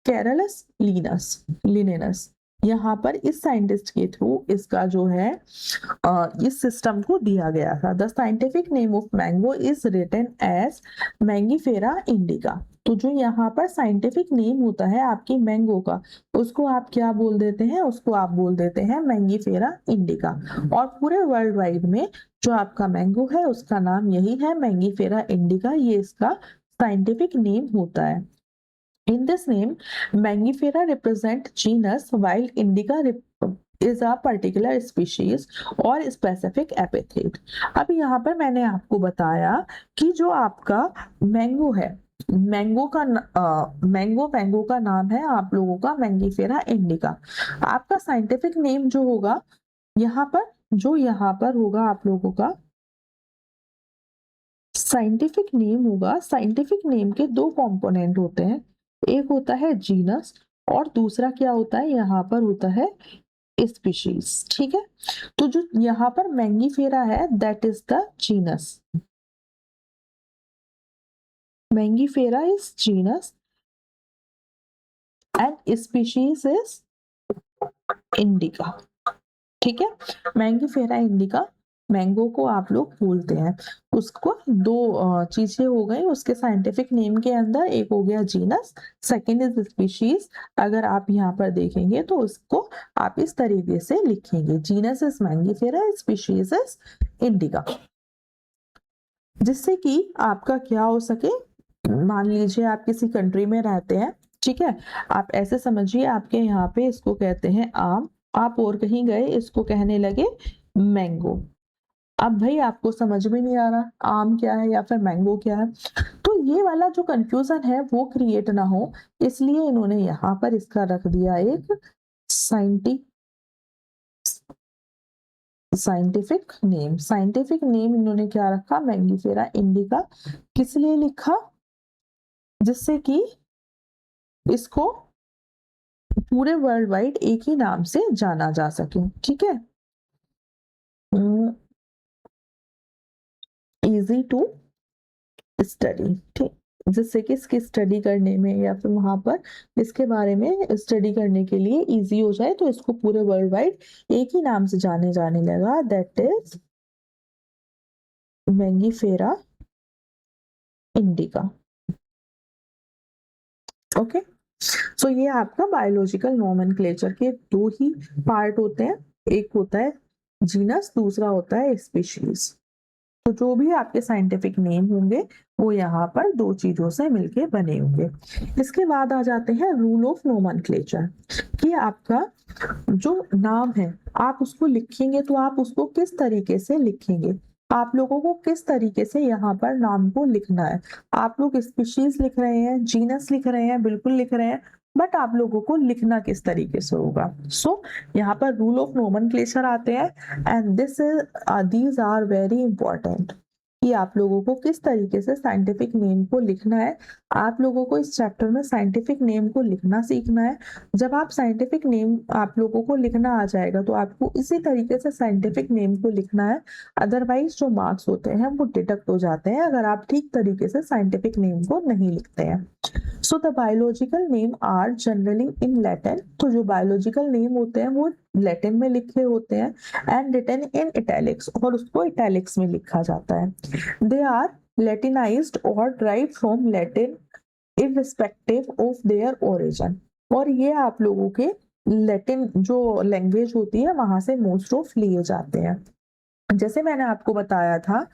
Carolus Linnaeus. यहाँ पर इस साइंटिस्ट के थ्रू इसका जो है इस सिस्टम को दिया गया था। The scientific name of mango is written as Mangifera indica. तो जो यहाँ पर साइंटिफिक नेम होता है आपकी मैंगो का, उसको आप क्या बोल देते हैं? उसको आप बोल देते हैं मैंगीफेरा इंडिका। और पूरे वर्ल्ड वाइड में जो आपका मैंगो है उसका नाम यही है मैंगीफेरा इंडिका, ये इसका साइंटिफिक नेम होता है। In this name, Mangifera represent genus, while Indica is a particular species और specific epithet। अब यहाँ पर मैंने आपको बताया कि जो आपका मैंगो है, मैंगो का नाम है आप लोगों का मैंगीफेरा इंडिका। आपका साइंटिफिक नेम जो होगा यहाँ पर होगा आप लोगों का साइंटिफिक नेम होगा। साइंटिफिक नेम के दो कंपोनेंट होते हैं, एक होता है जीनस और दूसरा क्या होता है? यहाँ पर होता है स्पीशीज। ठीक है, तो जो यहाँ पर मैंगीफेरा है that is the genus, Mangifera is genus and species is indica. ठीक है, मैंगीफेरा इंडिका मैंगो को आप लोग बोलते हैं। उसको दो चीजें हो गई उसके साइंटिफिक नेम के अंदर, एक हो गया जीनस, सेकंड इज स्पीशीज। अगर आप यहाँ पर देखेंगे तो उसको आप इस तरीके से लिखेंगे, genus is Mangifera, species is indica, जिससे कि आपका क्या हो सके। मान लीजिए आप किसी कंट्री में रहते हैं, ठीक है, आप ऐसे समझिए आपके यहाँ पे इसको कहते हैं आम, आप और कहीं गए इसको कहने लगे मैंगो। अब भाई आपको समझ में नहीं आ रहा आम क्या है या फिर मैंगो क्या है, तो ये वाला जो कंफ्यूजन है वो क्रिएट ना हो इसलिए इन्होंने यहाँ पर इसका रख दिया एक साइंटिफिक नेम इन्होंने क्या रखा? Mangifera indica. किस लिए लिखा? जिससे कि इसको पूरे वर्ल्ड वाइड एक ही नाम से जाना जा सके। ठीक है, इजी टू स्टडी, ठीक, जिससे कि इसकी स्टडी करने में या फिर वहां पर इसके बारे में स्टडी करने के लिए इजी हो जाए, तो इसको पूरे वर्ल्ड वाइड एक ही नाम से जाने लगा, that is Mangifera indica. Okay, so ये आपका बायोलॉजिकल नोमेनक्लेचर के दो ही पार्ट होते हैं, एक होता है जीनस, दूसरा होता है स्पीशीज। तो जो भी आपके साइंटिफिक नेम होंगे वो यहाँ पर दो चीजों से मिलके बने होंगे। इसके बाद आ जाते हैं रूल ऑफ नोमेनक्लेचर, कि आपका जो नाम है आप उसको लिखेंगे तो आप उसको किस तरीके से लिखेंगे। आप लोगों को किस तरीके से यहाँ पर नाम को लिखना है। आप लोग स्पीशीज लिख रहे हैं, जीनस लिख रहे हैं, बिल्कुल लिख रहे हैं, बट आप लोगों को लिखना किस तरीके से होगा। सो यहाँ पर रूल ऑफ नोमेनक्लेचर आते हैं and these are very important कि आप लोगों को किस तरीके से साइंटिफिक नेम को लिखना है। आप लोगों को इस चैप्टर में साइंटिफिक नेम को लिखना सीखना है। जब आप साइंटिफिक नेम आप लोगों को लिखना आ जाएगा तो आपको इसी तरीके से साइंटिफिक नेम को लिखना है, अदरवाइज जो मार्क्स होते हैं वो डिडक्ट हो जाते हैं अगर आप ठीक तरीके से साइंटिफिक नेम को नहीं लिखते हैं। So the biological name are generally in Latin, तो जो बायोलॉजिकल नेम होते हैं वो लैटिन में लिखे होते हैं एंड रिटन इन इटैलिक्स, और उसको इटैलिक्स में लिखा जाता है। दे आर लैटिनाइज्ड और derived from Latin irrespective of their origin, और ये आप लोगों के लैटिन जो लैंग्वेज होती है वहां से मोस्ट ऑफ लिए जाते हैं। जैसे मैंने आपको बताया था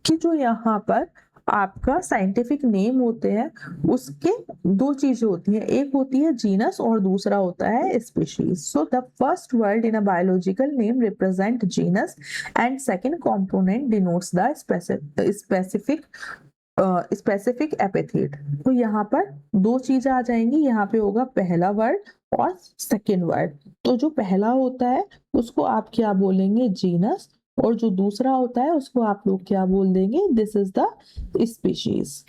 कि जो यहाँ पर आपका साइंटिफिक नेम होते हैं उसके दो चीजें होती हैं, एक होती है जीनस और दूसरा होता है species. So the first word in a biological name represent genus and second component denotes the specific epithet. तो यहाँ पर दो चीजें आ जाएंगी, यहाँ पे होगा पहला वर्ड और सेकंड वर्ड। तो जो पहला होता है उसको आप क्या बोलेंगे, जीनस, और जो दूसरा होता है उसको आप लोग क्या बोल देंगे, दिस इज द स्पीशीज।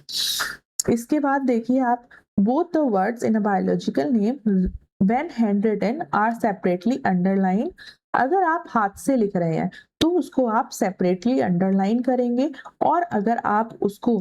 इसके बाद देखिए आप, both the words in a biological name when hand written are separately underline. अगर आप हाथ से लिख रहे हैं तो उसको आप सेपरेटली अंडरलाइन करेंगे, और अगर आप उसको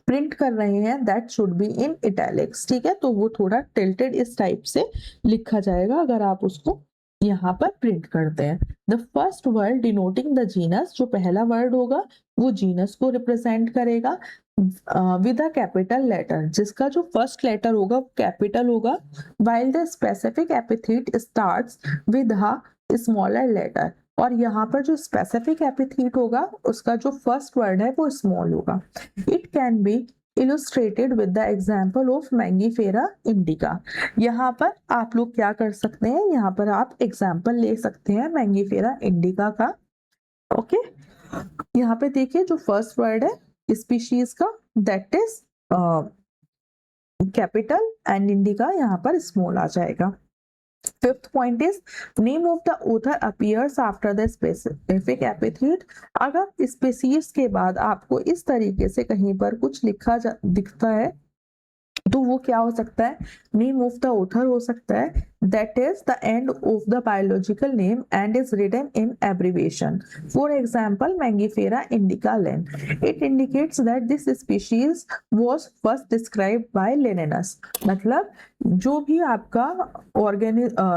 प्रिंट कर रहे हैं that should be in italics. ठीक है, तो वो थोड़ा टिल्टेड इस टाइप से लिखा जाएगा अगर आप उसको यहाँ पर प्रिंट करते हैं। The first word denoting the genus, जो पहला वर्ड होगा वो जीनस को रिप्रेजेंट करेगा विद अ कैपिटल लेटर, जिसका जो फर्स्ट लेटर होगा वो कैपिटल होगा, while the specific epithet starts with a smaller letter, और यहाँ पर जो स्पेसिफिक एपिथेट होगा उसका जो फर्स्ट वर्ड है वो स्मॉल होगा। It can be illustrated with the example of Mangifera indica। यहाँ पर आप लोग क्या कर सकते हैं, यहाँ पर आप एग्जाम्पल ले सकते हैं मैंगीफेरा इंडिका का। ओके, यहाँ पे देखिए जो फर्स्ट वर्ड है स्पीशीज का that is capital and indica यहाँ पर स्मॉल आ जाएगा। Fifth point is name of the author appears after the specific epithet। अगर स्पीशीज के बाद आपको इस तरीके से कहीं पर कुछ दिखता है तो वो क्या हो सकता है, नेम ऑफ द ऑथर हो सकता है, that is the end of the biological name and is written in abbreviation. For example Mangifera indica Linn, it indicates that this species was first described by Linnaeus. मतलब जो भी आपका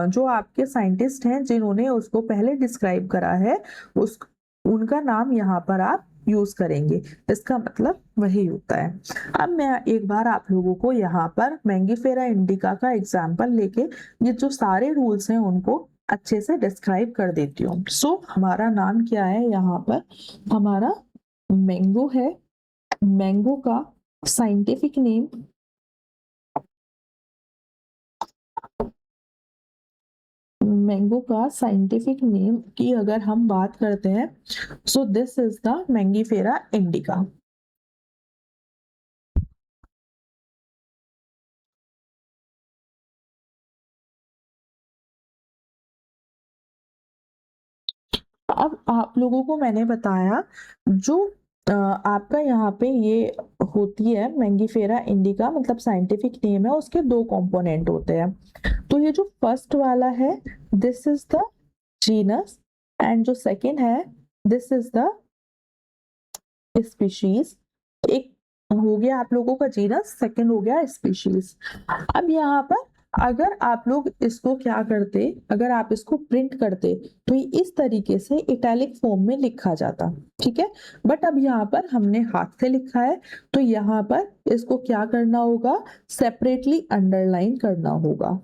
जो आपके साइंटिस्ट हैं जिन्होंने उसको पहले डिस्क्राइब करा है उनका नाम यहाँ पर आप यूज करेंगे, इसका मतलब वही होता है। अब मैं एक बार आप लोगों को यहाँ पर मैंगीफेरा इंडिका का एग्जाम्पल लेके ये जो सारे रूल्स हैं उनको अच्छे से डिस्क्राइब कर देती हूँ। सो हमारा नाम क्या है, यहाँ पर हमारा मैंगो है। मैंगो का साइंटिफिक नेम की अगर हम बात करते हैं so this is the Mangifera indica. अब आप लोगों को मैंने बताया जो आपका यहाँ पे ये होती है मैंगीफेरा इंडिका, मतलब साइंटिफिक नेम है, उसके दो कंपोनेंट होते हैं। तो ये जो फर्स्ट वाला है this is the genus and जो सेकंड है दिस इज द स्पीशीज। एक हो गया आप लोगों का जीनस, सेकंड हो गया स्पीशीज। अब यहाँ पर अगर आप लोग इसको क्या करते, अगर आप इसको प्रिंट करते तो ये इस तरीके से इटैलिक फॉर्म में लिखा जाता, ठीक है। बट अब यहाँ पर हमने हाथ से लिखा है तो यहाँ पर इसको क्या करना होगा, सेपरेटली अंडरलाइन करना होगा,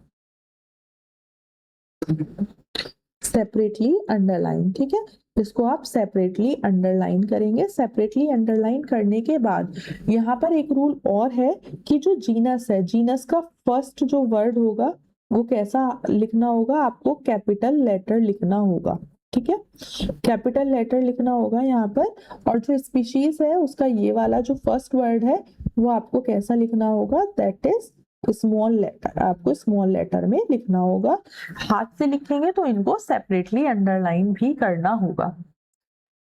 सेपरेटली अंडरलाइन, ठीक है। इसको आप सेपरेटली अंडरलाइन करेंगे। सेपरेटली अंडरलाइन करने के बाद यहाँ पर एक रूल और है कि जो जीनस है, जीनस का फर्स्ट जो वर्ड होगा वो कैसा लिखना होगा, आपको कैपिटल लेटर लिखना होगा, ठीक है, कैपिटल लेटर लिखना होगा यहाँ पर, और जो स्पीशीज है उसका ये वाला जो फर्स्ट वर्ड है वो आपको कैसा लिखना होगा, दैट इज स्मॉल लेटर, आपको स्मॉल लेटर में लिखना होगा। हाथ से लिखेंगे तो इनको सेपरेटली अंडरलाइन भी करना होगा।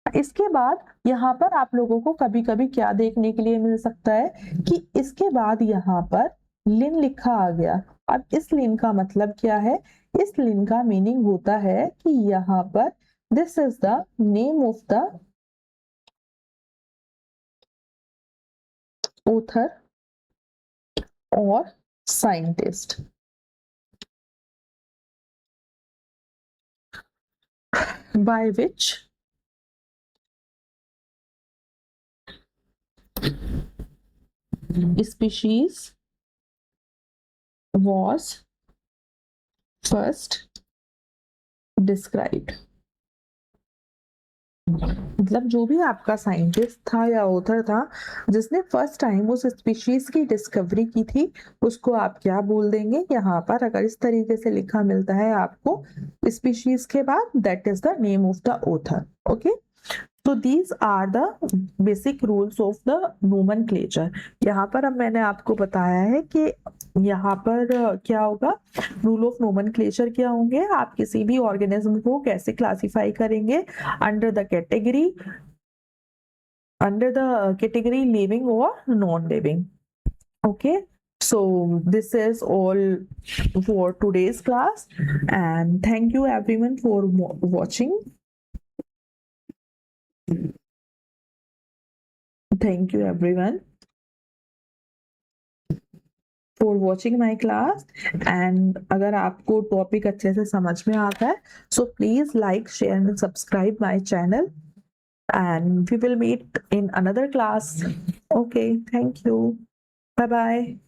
इसके बाद यहाँ पर आप लोगों को कभी कभी क्या देखने के लिए मिल सकता है कि इसके बाद यहाँ पर लिन लिखा आ गया। अब इस लिन का मतलब क्या है, इस लिन का मीनिंग होता है कि यहाँ पर this is the name of the author और scientist by which species was first described। मतलब जो भी आपका साइंटिस्ट था या ऑथर था जिसने फर्स्ट टाइम उस स्पीशीज की डिस्कवरी की थी, उसको आप क्या बोल देंगे। यहाँ पर अगर इस तरीके से लिखा मिलता है आपको स्पीशीज के बाद, that is the name of the author. Okay, तो these are the basic rules of the nomenclature. यहाँ पर अब मैंने आपको बताया है कि यहाँ पर क्या होगा, रूल ऑफ नोमेनक्लेचर क्या होंगे, आप किसी भी ऑर्गेनिज्म को कैसे क्लासिफाई करेंगे, अंडर द कैटेगरी लिविंग और non living. Okay, so this is all for today's class, and thank you everyone for watching. Thank you everyone for watching my class, and अगर आपको टॉपिक अच्छे से समझ में आता है so please like, share and subscribe my channel, and we will meet in another class. Okay, thank you, bye bye.